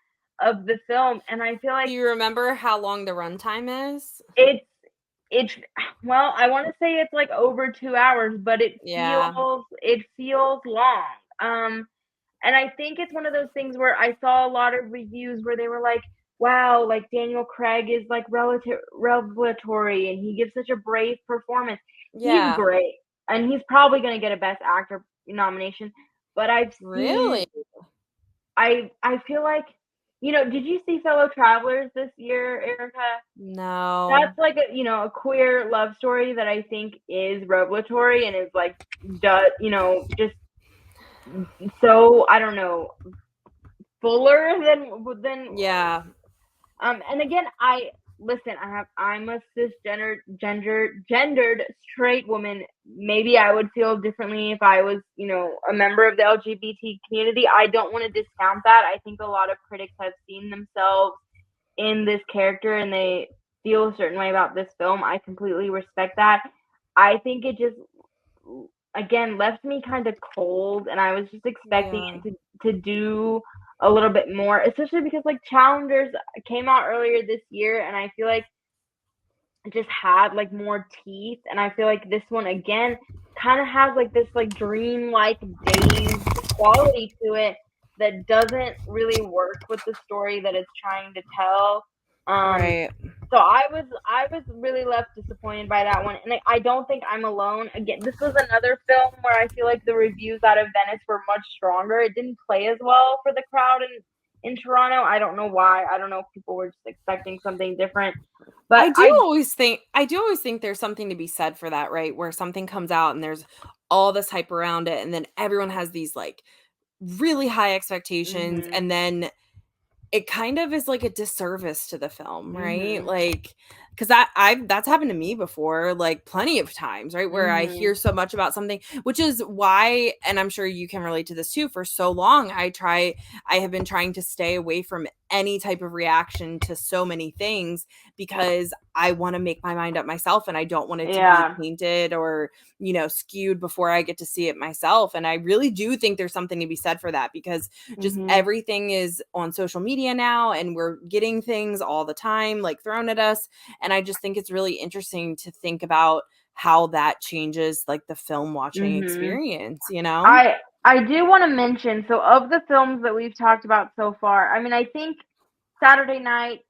of the film. And I feel like, do you remember how long the runtime is? It's well, I want to say it's like over 2 hours, but it feels long. And I think it's one of those things where I saw a lot of reviews where they were like, wow, like Daniel Craig is like revelatory and he gives such a brave performance. He's great. And he's probably going to get a Best Actor nomination. But I feel like did you see Fellow Travelers this year, Erica? No. That's like a queer love story that I think is revelatory and is like, just so, I don't know, fuller than Yeah. And again, I'm a gendered straight woman. Maybe I would feel differently if I was, a member of the LGBT community. I don't want to discount that. I think a lot of critics have seen themselves in this character and they feel a certain way about this film. I completely respect that. I think it just, again, left me kind of cold, and I was just expecting it to do a little bit more, especially because like Challengers came out earlier this year, and I feel like it just had like more teeth, and I feel like this one again kind of has like this like dream-like dazed quality to it that doesn't really work with the story that it's trying to tell. Right. So I was really left disappointed by that one, and I don't think I'm alone. Again, this was another film where I feel like the reviews out of Venice were much stronger. It didn't play as well for the crowd in Toronto. I don't know why. I don't know if people were just expecting something different. But I do always think there's something to be said for that, right? Where something comes out and there's all this hype around it, and then everyone has these like really high expectations, and then it kind of is like a disservice to the film, right? Like, because that's happened to me before, like plenty of times, right? Where I hear so much about something, which is why, and I'm sure you can relate to this too, for so long I have been trying to stay away from any type of reaction to so many things, because I want to make my mind up myself, and I don't want it to be painted or, skewed before I get to see it myself. And I really do think there's something to be said for that, because just everything is on social media now, and we're getting things all the time like thrown at us. And I just think it's really interesting to think about how that changes like the film watching experience, I do want to mention, so of the films that we've talked about so far, I mean, I think Saturday Night,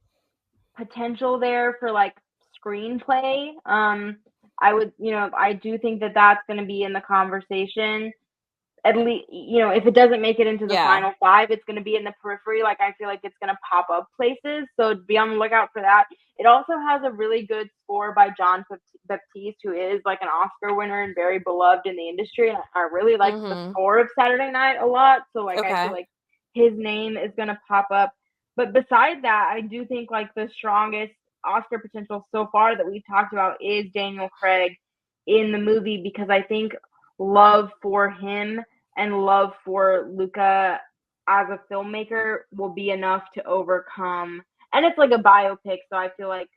potential there for like screenplay. I do think that that's going to be in the conversation. At least, if it doesn't make it into the final five, it's going to be in the periphery. Like, I feel like it's going to pop up places. So be on the lookout for that. It also has a really good score by John Baptiste, who is like an Oscar winner and very beloved in the industry. And I really like the score of Saturday Night a lot. So like, I feel like his name is going to pop up. But besides that, I do think like the strongest Oscar potential so far that we've talked about is Daniel Craig in the movie, because I think love for him and love for Luca as a filmmaker will be enough to overcome. And it's like a biopic, so I feel like,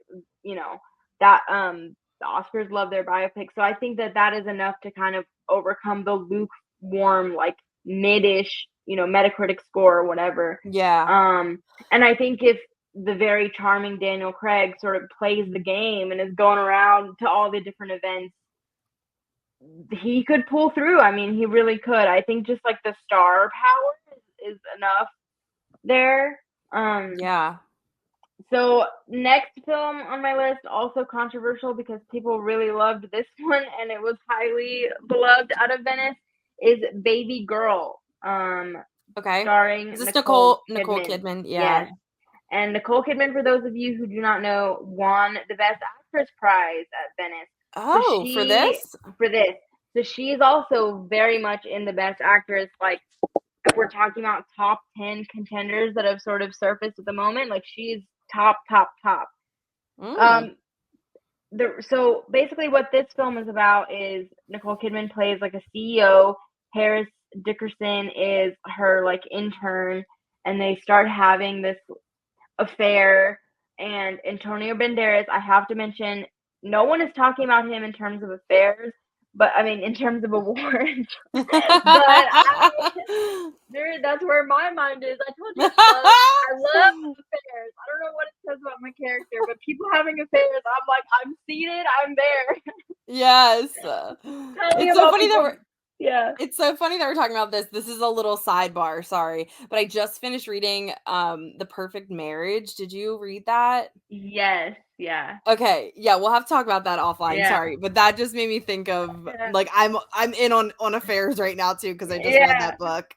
that the Oscars love their biopic. So I think that is enough to kind of overcome the lukewarm, like mid-ish, Metacritic score or whatever. Yeah. And I think if the very charming Daniel Craig sort of plays the game and is going around to all the different events, he could pull through. I mean, he really could. I think just like the star power is enough there. Yeah. So next film on my list, also controversial because people really loved this one and it was highly beloved out of Venice, is Babygirl. Okay. Starring Is this Nicole Kidman? Yeah. Yes. And Nicole Kidman, for those of you who do not know, won the Best Actress prize at Venice. Oh, for this? For this. So she's also very much in the Best Actress. Like, if we're talking about top 10 contenders that have sort of surfaced at the moment, like she's top. So basically what this film is about is Nicole Kidman plays like a CEO. Harris Dickerson is her like intern, and they start having this affair. And Antonio Banderas, I have to mention, no one is talking about him in terms of affairs, but I mean in terms of awards. But that's where my mind is. I told you, I love affairs. I don't know what it says about my character, but people having affairs, I'm like, I'm seated, I'm there. Yes. It's so funny that it's so funny that we're talking about this. This is a little sidebar, sorry, but I just finished reading The Perfect Marriage. Did you read that? Yes. Yeah. Okay. Yeah, we'll have to talk about that offline. Yeah. Sorry, but that just made me think of like I'm in on affairs right now too, because I just read that book.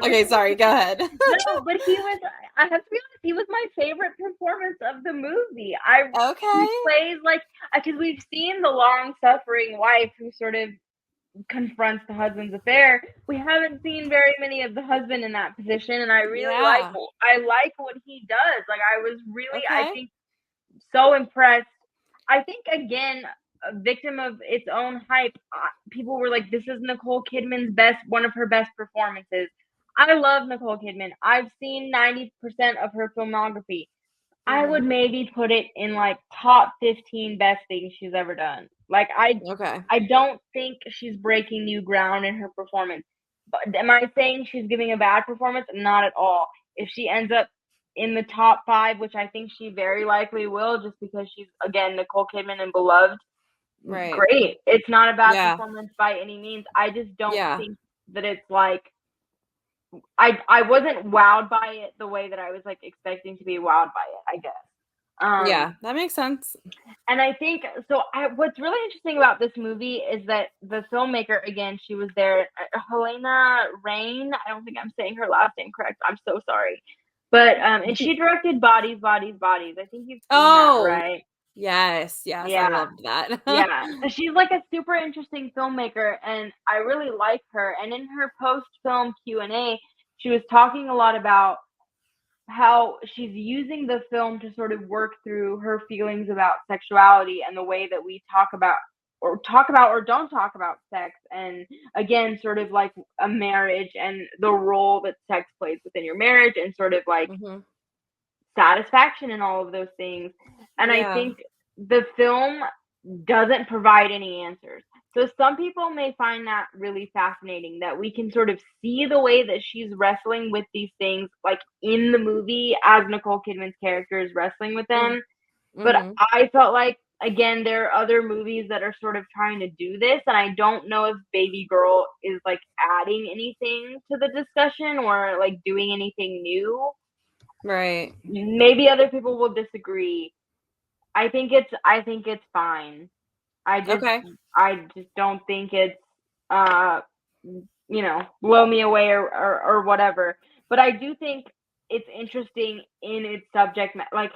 Okay, sorry, go ahead. No, but I have to be honest, he was my favorite performance of the movie. He Okay. plays like, because we've seen the long-suffering wife who sort of confronts the husband's affair. We haven't seen very many of the husband in that position, and I really like what he does. Like, I was really, I think, so impressed. I think, again, a victim of its own hype. People were like, this is Nicole Kidman's one of her best performances. I love Nicole Kidman. I've seen 90% of her filmography. I would maybe put it in like top 15 best things she's ever done. Like, I don't think she's breaking new ground in her performance. But am I saying she's giving a bad performance? Not at all. If she ends up in the top 5, which I think she very likely will, just because she's, again, Nicole Kidman and beloved, great. It's not a bad performance by any means. I just don't think that it's like, I wasn't wowed by it the way that I was like expecting to be wowed by it, I guess. Yeah, that makes sense. And I think so. What's really interesting about this movie is that the filmmaker, again, she was there, Halina Reijn. I don't think I'm saying her last name correct. I'm so sorry. But and she directed Bodies, Bodies, Bodies. I think you've seen that, right? Yes, Yeah. I loved that. Yeah, so she's like a super interesting filmmaker, and I really like her. And in her post-film Q&A, she was talking a lot about how she's using the film to sort of work through her feelings about sexuality and the way that we talk about or don't talk about sex, and again, sort of like a marriage and the role that sex plays within your marriage, and sort of like satisfaction and all of those things. And I think the film doesn't provide any answers. So some people may find that really fascinating, that we can sort of see the way that she's wrestling with these things, like in the movie, as Nicole Kidman's character is wrestling with them. But I felt like, again, there are other movies that are sort of trying to do this, and I don't know if Babygirl is like adding anything to the discussion or like doing anything new. Right. Maybe other people will disagree. I think it's fine. I just don't think it's blow me away or whatever. But I do think it's interesting in its subject matter. Like,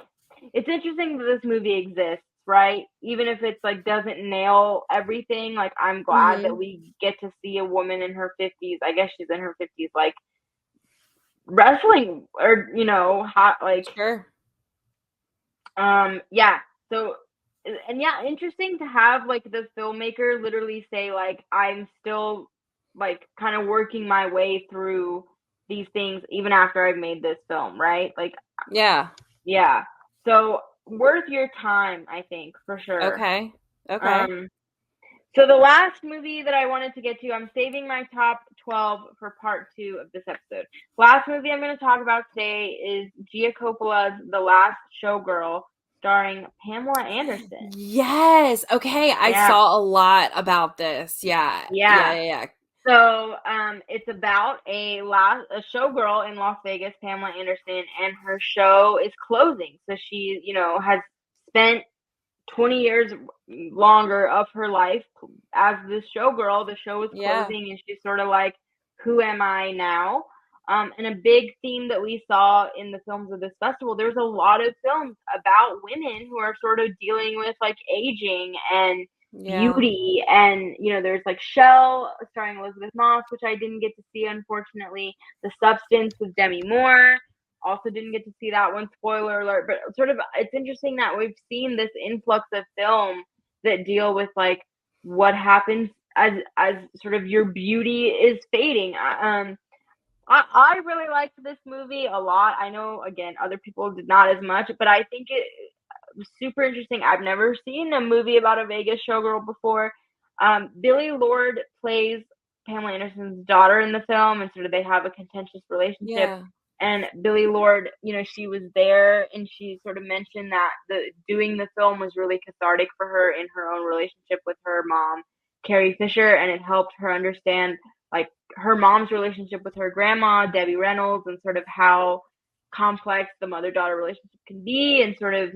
it's interesting that this movie exists, right? Even if it's like doesn't nail everything. Like, I'm glad that we get to see a woman in her 50s. I guess she's in her 50s, like wrestling, or hot, like So, and interesting to have like the filmmaker literally say like, I'm still like kind of working my way through these things even after I've made this film, right? Like, yeah. So worth your time, I think, for sure. Okay. So the last movie that I wanted to get to, I'm saving my top 12 for part 2 of this episode. Last movie I'm going to talk about today is Gia Coppola's The Last Showgirl, starring Pamela Anderson. Yes. Okay. I saw a lot about this. Yeah. So it's about a showgirl in Las Vegas, Pamela Anderson, and her show is closing. So she, has spent 20 years longer of her life as this showgirl. The show is closing, and she's sort of like, who am I now? And a big theme that we saw in the films of this festival, there's a lot of films about women who are sort of dealing with like aging and beauty. And, there's like Shell starring Elizabeth Moss, which I didn't get to see, unfortunately. The Substance with Demi Moore. Also didn't get to see that one, spoiler alert. But sort of, it's interesting that we've seen this influx of film that deal with like what happens as sort of your beauty is fading. I really liked this movie a lot. I know, again, other people did not as much, but I think it was super interesting. I've never seen a movie about a Vegas showgirl before. Billie Lourd plays Pamela Anderson's daughter in the film, and sort of they have a contentious relationship. And Billie Lourd, she was there, and she sort of mentioned that doing the film was really cathartic for her in her own relationship with her mom, Carrie Fisher, and it helped her understand like her mom's relationship with her grandma, Debbie Reynolds, and sort of how complex the mother-daughter relationship can be. And sort of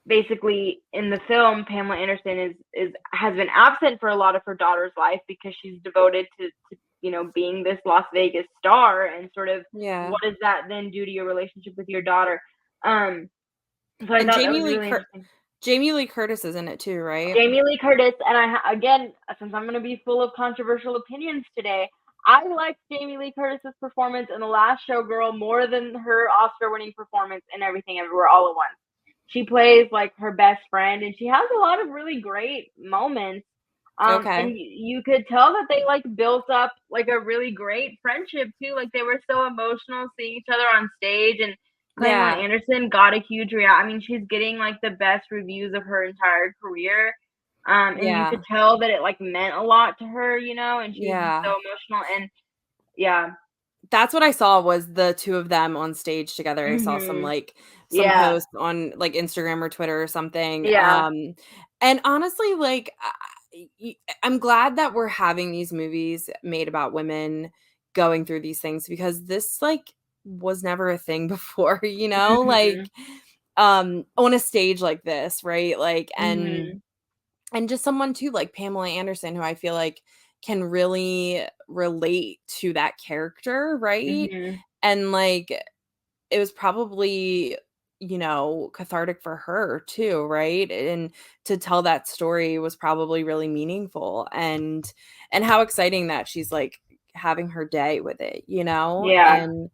basically in the film, Pamela Anderson has been absent for a lot of her daughter's life because she's devoted to being this Las Vegas star, and sort of Yeah. what does that then do to your relationship with your daughter? So I And thought that was really interesting. Jamie Lee Curtis is in it too, right? Jamie Lee Curtis, and again, since I'm going to be full of controversial opinions today, I liked Jamie Lee Curtis's performance in the last Showgirl more than her Oscar-winning performance in Everything Everywhere All at Once. She plays like her best friend, and she has a lot of really great moments. Okay. And you could tell that they like built up like a really great friendship too. Like they were so emotional seeing each other on stage, and Pamela Anderson got a huge reaction. I mean, she's getting like the best reviews of her entire career. And you could tell that it like meant a lot to her, and she was just so emotional. And that's what I saw was the two of them on stage together. I saw some posts on like Instagram or Twitter or something. And honestly, like I'm glad that we're having these movies made about women going through these things, because this like was never a thing before, like on a stage like this, right? Like and just someone too like Pamela Anderson, who I feel like can really relate to that character, right? And like it was probably cathartic for her too, right? And to tell that story was probably really meaningful, and how exciting that she's like having her day with it, and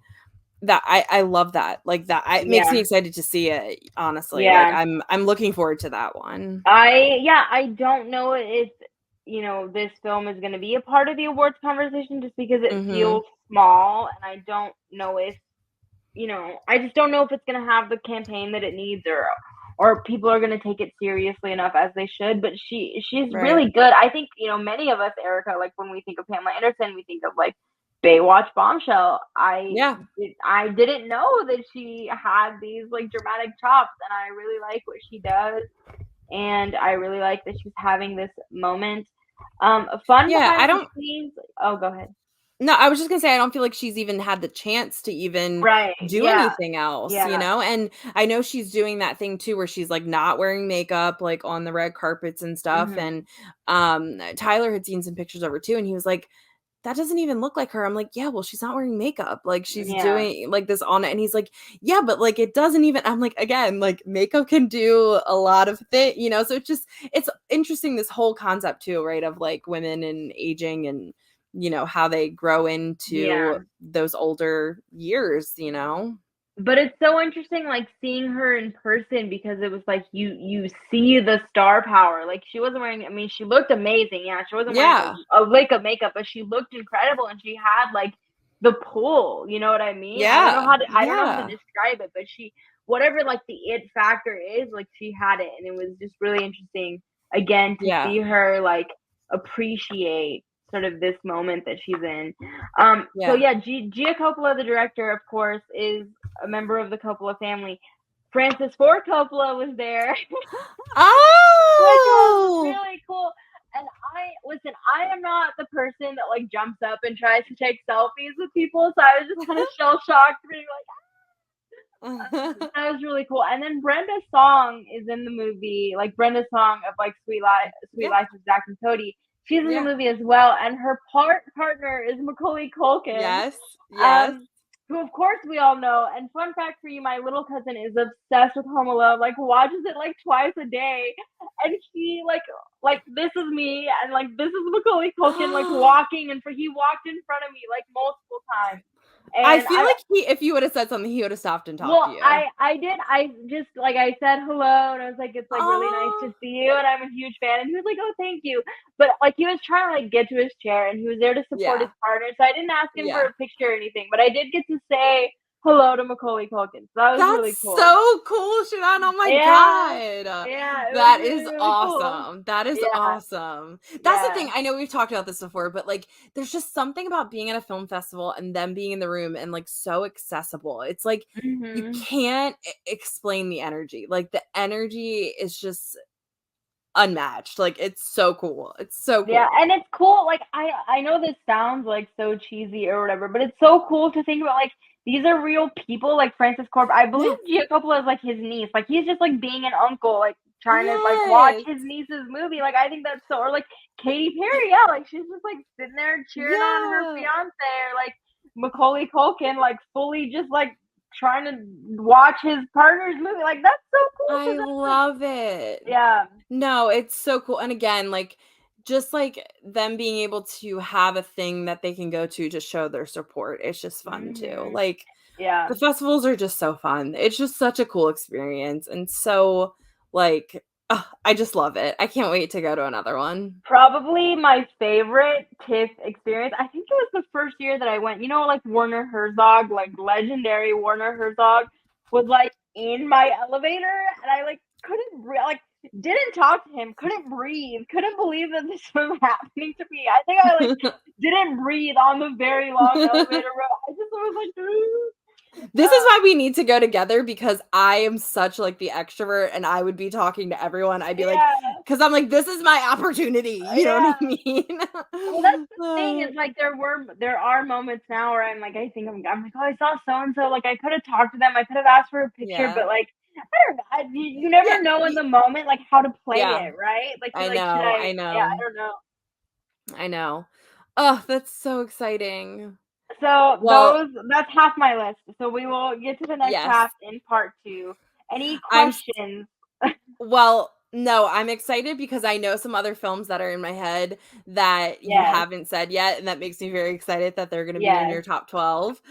that I love that. Like that it makes me excited to see it, honestly. Like I'm looking forward to that one. I don't know if this film is going to be a part of the awards conversation, just because it feels small, and I don't know if I just don't know if it's going to have the campaign that it needs, or people are going to take it seriously enough as they should. But she's really good. I think many of us, Erica, like when we think of Pamela Anderson, we think of like Baywatch Bombshell. I didn't know that she had these like dramatic chops, and I really like what she does, and I really like that she's having this moment. Fun behind the scenes. Oh, go ahead. No, I was just gonna say I don't feel like she's even had the chance to even do anything else, And I know she's doing that thing too, where she's like not wearing makeup, like on the red carpets and stuff. And Tyler had seen some pictures of her too, and he was like, that doesn't even look like her. I'm like, yeah, well, she's not wearing makeup. Like she's doing like this on it. And he's like, yeah, but like it doesn't even. I'm like, again, like makeup can do a lot of things, So it's interesting, this whole concept too, right? Of like women and aging and how they grow into those older years, But it's so interesting, like seeing her in person, because it was like you see the star power. Like she wasn't wearing. I mean, she looked amazing. Yeah, she wasn't wearing a lick of makeup, but she looked incredible, and she had like the pull. You know what I mean? Yeah. I don't know how to describe it, but whatever like the it factor is, like she had it, and it was just really interesting again to see her like appreciate sort of this moment that she's in. So Gia Coppola, the director, of course, is a member of the Coppola family. Francis Ford Coppola was there. Which was really cool. And I am not the person that like jumps up and tries to take selfies with people, so I was just kind of shell-shocked, being like, that was really cool. And then Brenda Song is in the movie, like Brenda Song of like Sweet Life of Zack and Cody. She's in the movie as well, and her partner is Macaulay Culkin. Yes. Who, of course, we all know. And fun fact for you, my little cousin is obsessed with Home Alone, like watches it like twice a day. And he like this is me, and like this is Macaulay Culkin like walking, and he walked in front of me like multiple times. And I feel like if you would have said something, he would have stopped and talked to you. I did. I just like I said hello, and I was like, it's like really nice to see you, and I'm a huge fan. And he was like, oh, thank you. But like he was trying to like get to his chair, and he was there to support his partner. So I didn't ask him for a picture or anything, but I did get to say hello to Macaulay Culkin. So that was really cool. That's so cool, Shadan. Oh my god. Yeah. That is really awesome. Cool. That is awesome. That's the thing. I know we've talked about this before, but like there's just something about being at a film festival and them being in the room and like so accessible. It's like you can't explain the energy. Like the energy is just unmatched. Like it's so cool. It's so cool. Yeah, and it's cool. Like I know this sounds like so cheesy or whatever, but it's so cool to think about like these are real people, like Francis Corp. I believe Gia Coppola is like his niece. Like he's just like being an uncle, like trying to like watch his niece's movie. Like, I think that's so, or like Katy Perry, yeah, like she's just like sitting there cheering on her fiance, or like Macaulay Culkin, like fully just like trying to watch his partner's movie. Like, that's so cool. I love it. Yeah. No, it's so cool. And again, like, just like them being able to have a thing that they can go to show their support. It's just fun too. Like, yeah, the festivals are just so fun. It's just such a cool experience. And so, like, I just love it. I can't wait to go to another one. Probably my favorite TIFF experience. I think it was the first year that I went. You know, like Werner Herzog, like legendary Werner Herzog, was like in my elevator, and I like couldn't like didn't talk to him, couldn't breathe, couldn't believe that this was happening to me. I think I like didn't breathe on the very long elevator road. I just was like, ooh. This is why we need to go together, because I am such like the extrovert, and I would be talking to everyone. I'd be like, because I'm like, this is my opportunity. You know what I mean? Well, that's the thing, is like there are moments now where I'm like, I think I'm like, oh, I saw so and so. Like, I could have talked to them, I could have asked for a picture, but like, I don't know. You never know in the moment like how to play it, right? Like, I know. Yeah, I don't know. I know. Oh, that's so exciting. So that's half my list. So we will get to the next half in part 2. Any questions? Well, no, I'm excited because I know some other films that are in my head that you haven't said yet, and that makes me very excited that they're going to be in your top 12.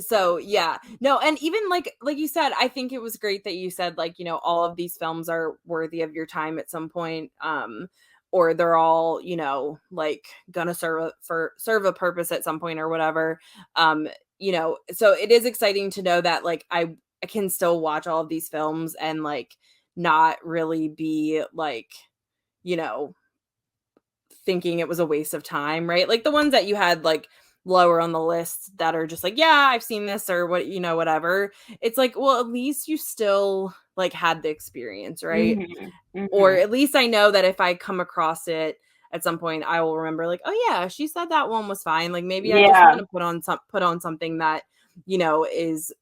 So yeah, no, and even like you said, I think it was great that you said, like, you know, all of these films are worthy of your time at some point. Or they're all, you know, like gonna serve a purpose at some point or whatever. You know, so it is exciting to know that like I can still watch all of these films and like not really be like, you know, thinking it was a waste of time, right? Like the ones that you had like lower on the list that are just like, yeah, I've seen this, or what, you know, whatever. It's like, well, at least you still like had the experience, right? Or at least I know that if I come across it at some point, I will remember like, oh yeah, she said that one was fine. Like maybe I just want to put on something that, you know, is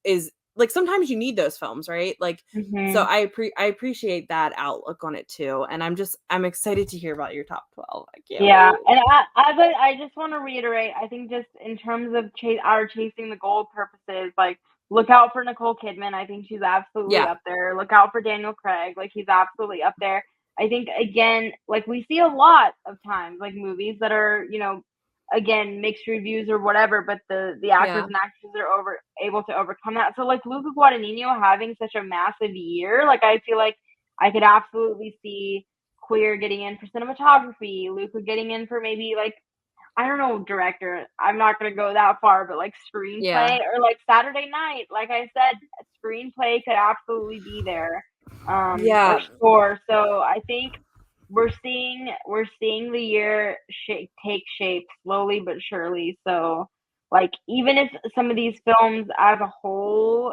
like, sometimes you need those films, right? Like, so I appreciate that outlook on it too. And I'm excited to hear about your top 12. I can't wait. And I just want to reiterate, I think just in terms of our chasing the gold purposes, like, look out for Nicole Kidman. I think she's absolutely up there. Look out for Daniel Craig. Like, he's absolutely up there. I think, again, like, we see a lot of times, like, movies that are, you know, again, mixed reviews or whatever, but the actors and actresses are able to overcome that. So, like, Luca Guadagnino having such a massive year, like, I feel like I could absolutely see Queer getting in for cinematography, Luca getting in for maybe, like, I don't know, director. I'm not going to go that far, but like screenplay or like Saturday Night. Like I said, screenplay could absolutely be there. Or score. So I think we're seeing the year take shape slowly but surely. So like, even if some of these films as a whole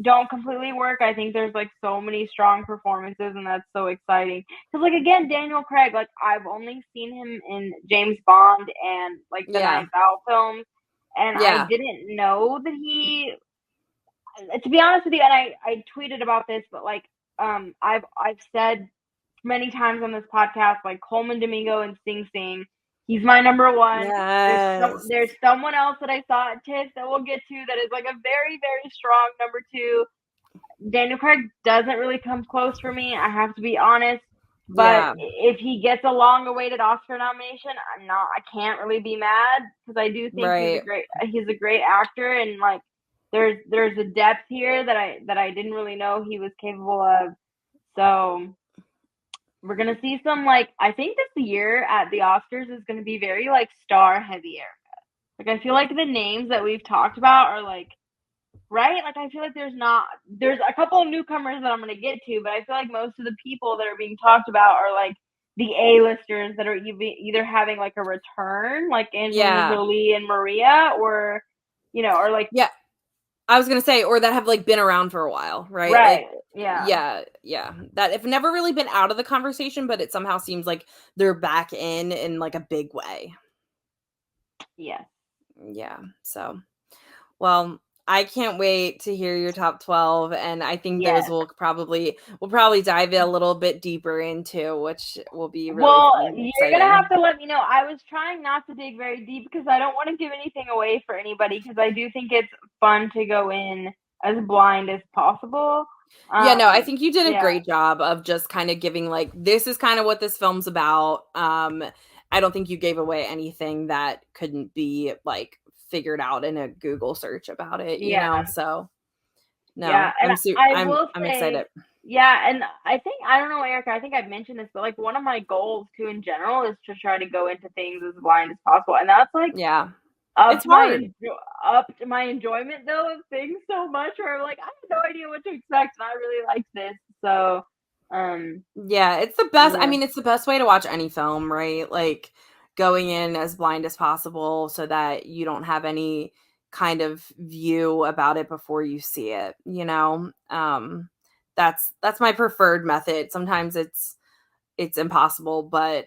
don't completely work, I think there's like so many strong performances, and that's so exciting. Because like, again, Daniel Craig, like, I've only seen him in James Bond and like the Knives Out films, and I didn't know that he, to be honest with you, and I tweeted about this, but like, I've said many times on this podcast, like, Coleman Domingo and Sing Sing, he's my number one. There's someone else that I saw at TIFF that we'll get to that is like a very, very strong number 2. Daniel Craig doesn't really come close for me, I have to be honest. But if he gets a long-awaited Oscar nomination, I can't really be mad, because I do think he's a great actor, and like there's a depth here that I didn't really know he was capable of. So we're gonna see some, like, I think this year at the Oscars is gonna be very like star heavy, Erica. Like, I feel like the names that we've talked about are like, right? Like, I feel like there's a couple of newcomers that I'm gonna get to, but I feel like most of the people that are being talked about are like the A-listers that are either having like a return, like Angelina Jolie and Maria, or, you know, or like I was gonna say, or that have like been around for a while, right? Right. Like, that have never really been out of the conversation, but it somehow seems like they're back in like a big way. Yeah. So, well, I can't wait to hear your top 12, and I think Yes. those we'll probably dive a little bit deeper into, which will be really Well, fun and you're exciting. gonna have to let me know. I was trying not to dig very deep because I don't want to give anything away for anybody, because I do think it's fun to go in as blind as possible. Yeah, no, I think you did a yeah. great job of just kind of giving, like, this is kind of what this film's about. I don't think you gave away anything that couldn't be, like, figured out in a Google search about it, you know? So, no, Yeah, and I'm excited. Yeah, and I think, I don't know, Erica, I think I've mentioned this, but like one of my goals too in general is to try to go into things as blind as possible, and that's like Yeah, upped it's hard. my enjoyment though of things so much, where I'm like, I have no idea what to expect, and I really like this. So, Yeah, it's the best. I yeah. mean, it's the best way to watch any film, right? Like, going in as blind as possible so that you don't have any kind of view about it before you see it, you know? That's my preferred method. Sometimes it's impossible, but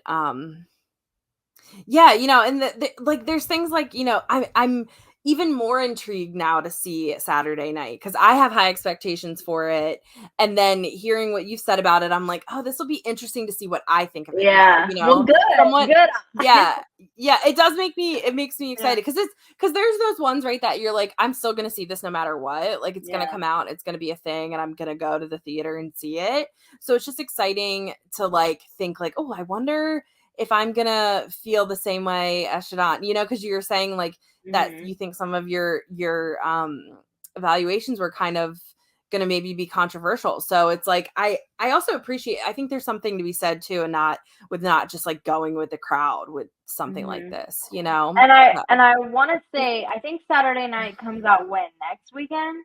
yeah, you know, and like there's things like, you know, I'm even more intrigued now to see Saturday Night, because I have high expectations for it, and then hearing what you've said about it, I'm like, oh, this will be interesting to see what I think of it now, Yeah. you Well, know? good. Yeah, yeah, it makes me excited, because there's those ones, right, that you're like, I'm still gonna see this no matter what. Like, it's gonna come out, it's gonna be a thing, and I'm gonna go to the theater and see it. So it's just exciting to like think like, oh, I wonder if I'm gonna feel the same way as Shadan, you know, because you're saying like that you think some of your evaluations were kind of gonna maybe be controversial. So it's like I also appreciate, I think there's something to be said too, and not just like going with the crowd with something like this, you know. And I want to say, I think Saturday Night comes out when, next weekend?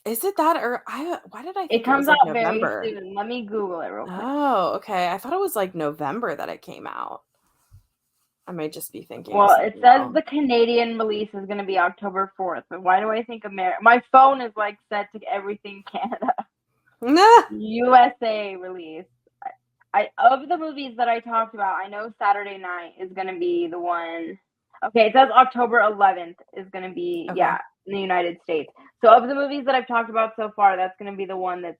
Is it that, or why did I think It comes was like out November? very soon. Let me Google it real quick. Oh, okay. I thought it was like November that it came out. I might just be thinking. Well, it says the Canadian release is going to be October 4th. But why do I think my phone is like set to everything Canada. USA release. Of the movies that I talked about, I know Saturday Night is going to be the one. Okay, it says October 11th is going to be, in the United States. So of the movies that I've talked about so far, that's going to be the one that's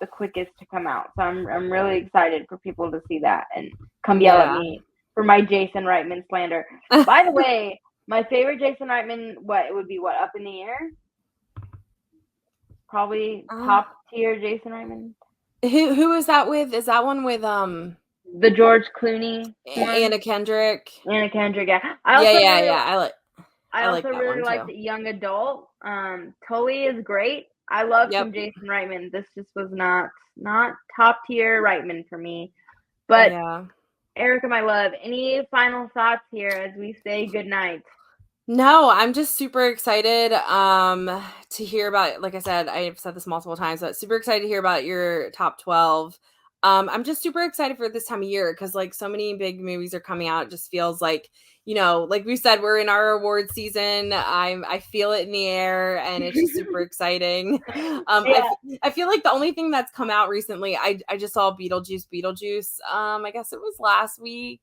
the quickest to come out. So I'm really excited for people to see that and come yell at me for my Jason Reitman slander. By the way, my favorite Jason Reitman, it would be Up in the Air? Probably top tier Jason Reitman. Who is that with? Is that one with the George Clooney one? Anna Kendrick, yeah. I also really like the young adult. Tully is great. I love some Jason Reitman. This just was not top tier Reitman for me. But Erica, my love, any final thoughts here as we say goodnight? No, I'm just super excited to hear about, like I said, I've said this multiple times, but super excited to hear about your top 12. I'm just super excited for this time of year because like so many big movies are coming out. It just feels like, you know, like we said, we're in our award season. I feel it in the air and it's just super exciting. I feel like the only thing that's come out recently, I just saw Beetlejuice. I guess it was last week,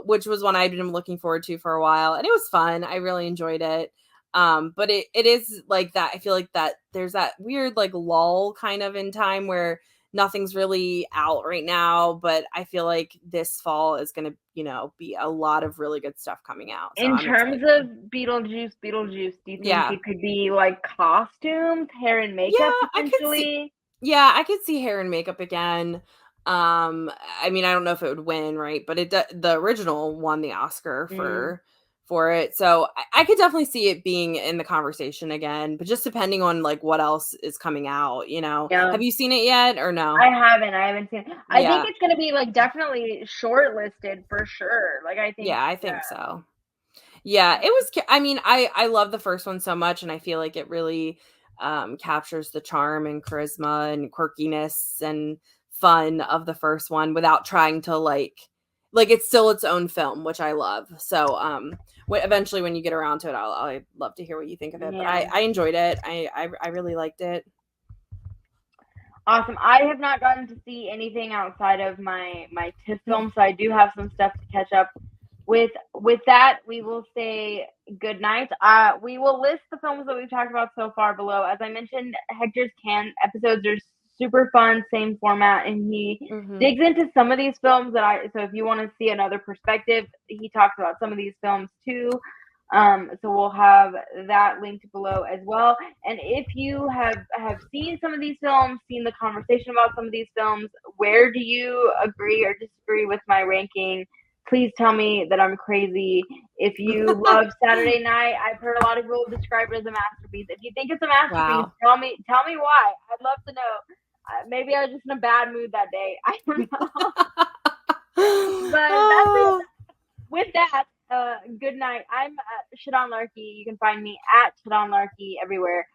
which was one I'd been looking forward to for a while, and it was fun. I really enjoyed it. But it is like that. I feel like that there's that weird like lull kind of in time where nothing's really out right now, but I feel like this fall is going to, you know, be a lot of really good stuff coming out. So in terms of Beetlejuice, do you think it could be like costumes, hair and makeup potentially? I could see hair and makeup again. I mean, I don't know if it would win, right? But the original won the Oscar for it. So I could definitely see it being in the conversation again, but just depending on like what else is coming out, you know. Have you seen it yet or no? I haven't seen it. I think it's going to be like definitely shortlisted for sure. Like I think so. Yeah, it was, I mean, I love the first one so much, and I feel like it really captures the charm and charisma and quirkiness and fun of the first one without trying to like it's still its own film, which I love. So eventually when you get around to it, I'd love to hear what you think of it. But I enjoyed it. I really liked it. Awesome. I have not gotten to see anything outside of my TIFF film, so I do have some stuff to catch up with that, we will say good night. We will list the films that we've talked about so far below. As I mentioned, Hector's Can episodes are super fun, same format, and he digs into some of these films so if you want to see another perspective, he talks about some of these films too. So we'll have that linked below as well. And if you have seen some of these films, seen the conversation about some of these films, where do you agree or disagree with my ranking? Please tell me that I'm crazy. If you love Saturday Night, I've heard a lot of people describe it as a masterpiece. If you think it's a masterpiece, tell me why. I'd love to know. Maybe I was just in a bad mood that day. I don't know. But that's it. With that, good night. I'm Shadan Larkey. You can find me at Shadan Larkey everywhere.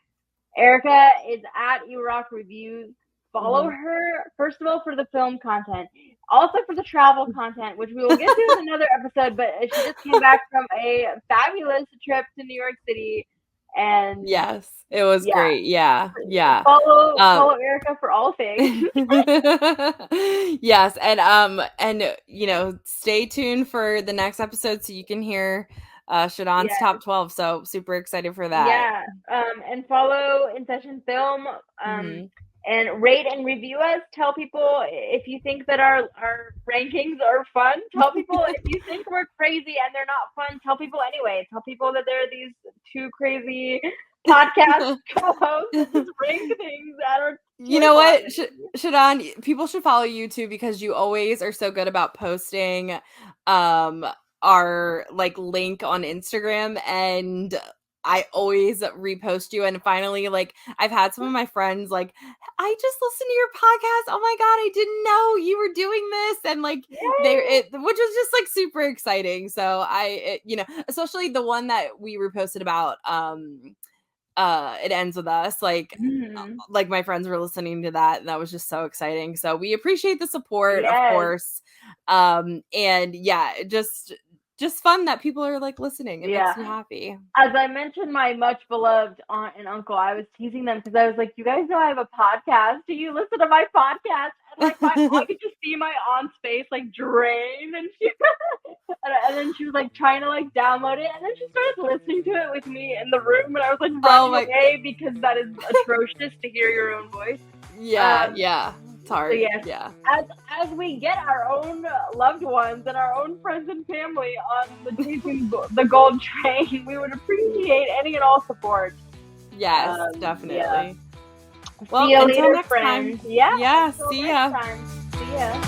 Erica is at Erock Reviews. Follow her, first of all, for the film content. Also for the travel content, which we will get to in another episode. But she just came back from a fabulous trip to New York City. And yes, it was great. Yeah. Follow Erica for all things. Yes, and stay tuned for the next episode so you can hear Shadan's top 12. So super excited for that. Yeah. And follow In Session Film. And rate and review us. Tell people if you think that our rankings are fun. Tell people if you think we're crazy and they're not fun. Tell people anyway. Tell people that there are these two crazy podcast co-hosts that just rank things that are. You know what, Shadan? People should follow you too because you always are so good about posting our link on Instagram, and I always repost you. And finally, I've had some of my friends I just listened to your podcast. Oh my God, I didn't know you were doing this. And which was just super exciting. So especially the one that we reposted about, It Ends With Us. My friends were listening to that, and that was just so exciting. So we appreciate the support, of course. And yeah, just fun that people are listening. It makes me happy. As I mentioned my much beloved aunt and uncle, I was teasing them because I was like, you guys know I have a podcast. Do you listen to my podcast? And I could just see my aunt's face drain, and she and then she was trying to download it, and then she started listening to it with me in the room, and I was running away because that is atrocious to hear your own voice. Yeah. It's hard. So yes, yeah. As we get our own loved ones and our own friends and family on the gold train, we would appreciate any and all support. Yes, definitely. Yeah. Well, see you until later, next friends. time. Yeah. See ya. See ya.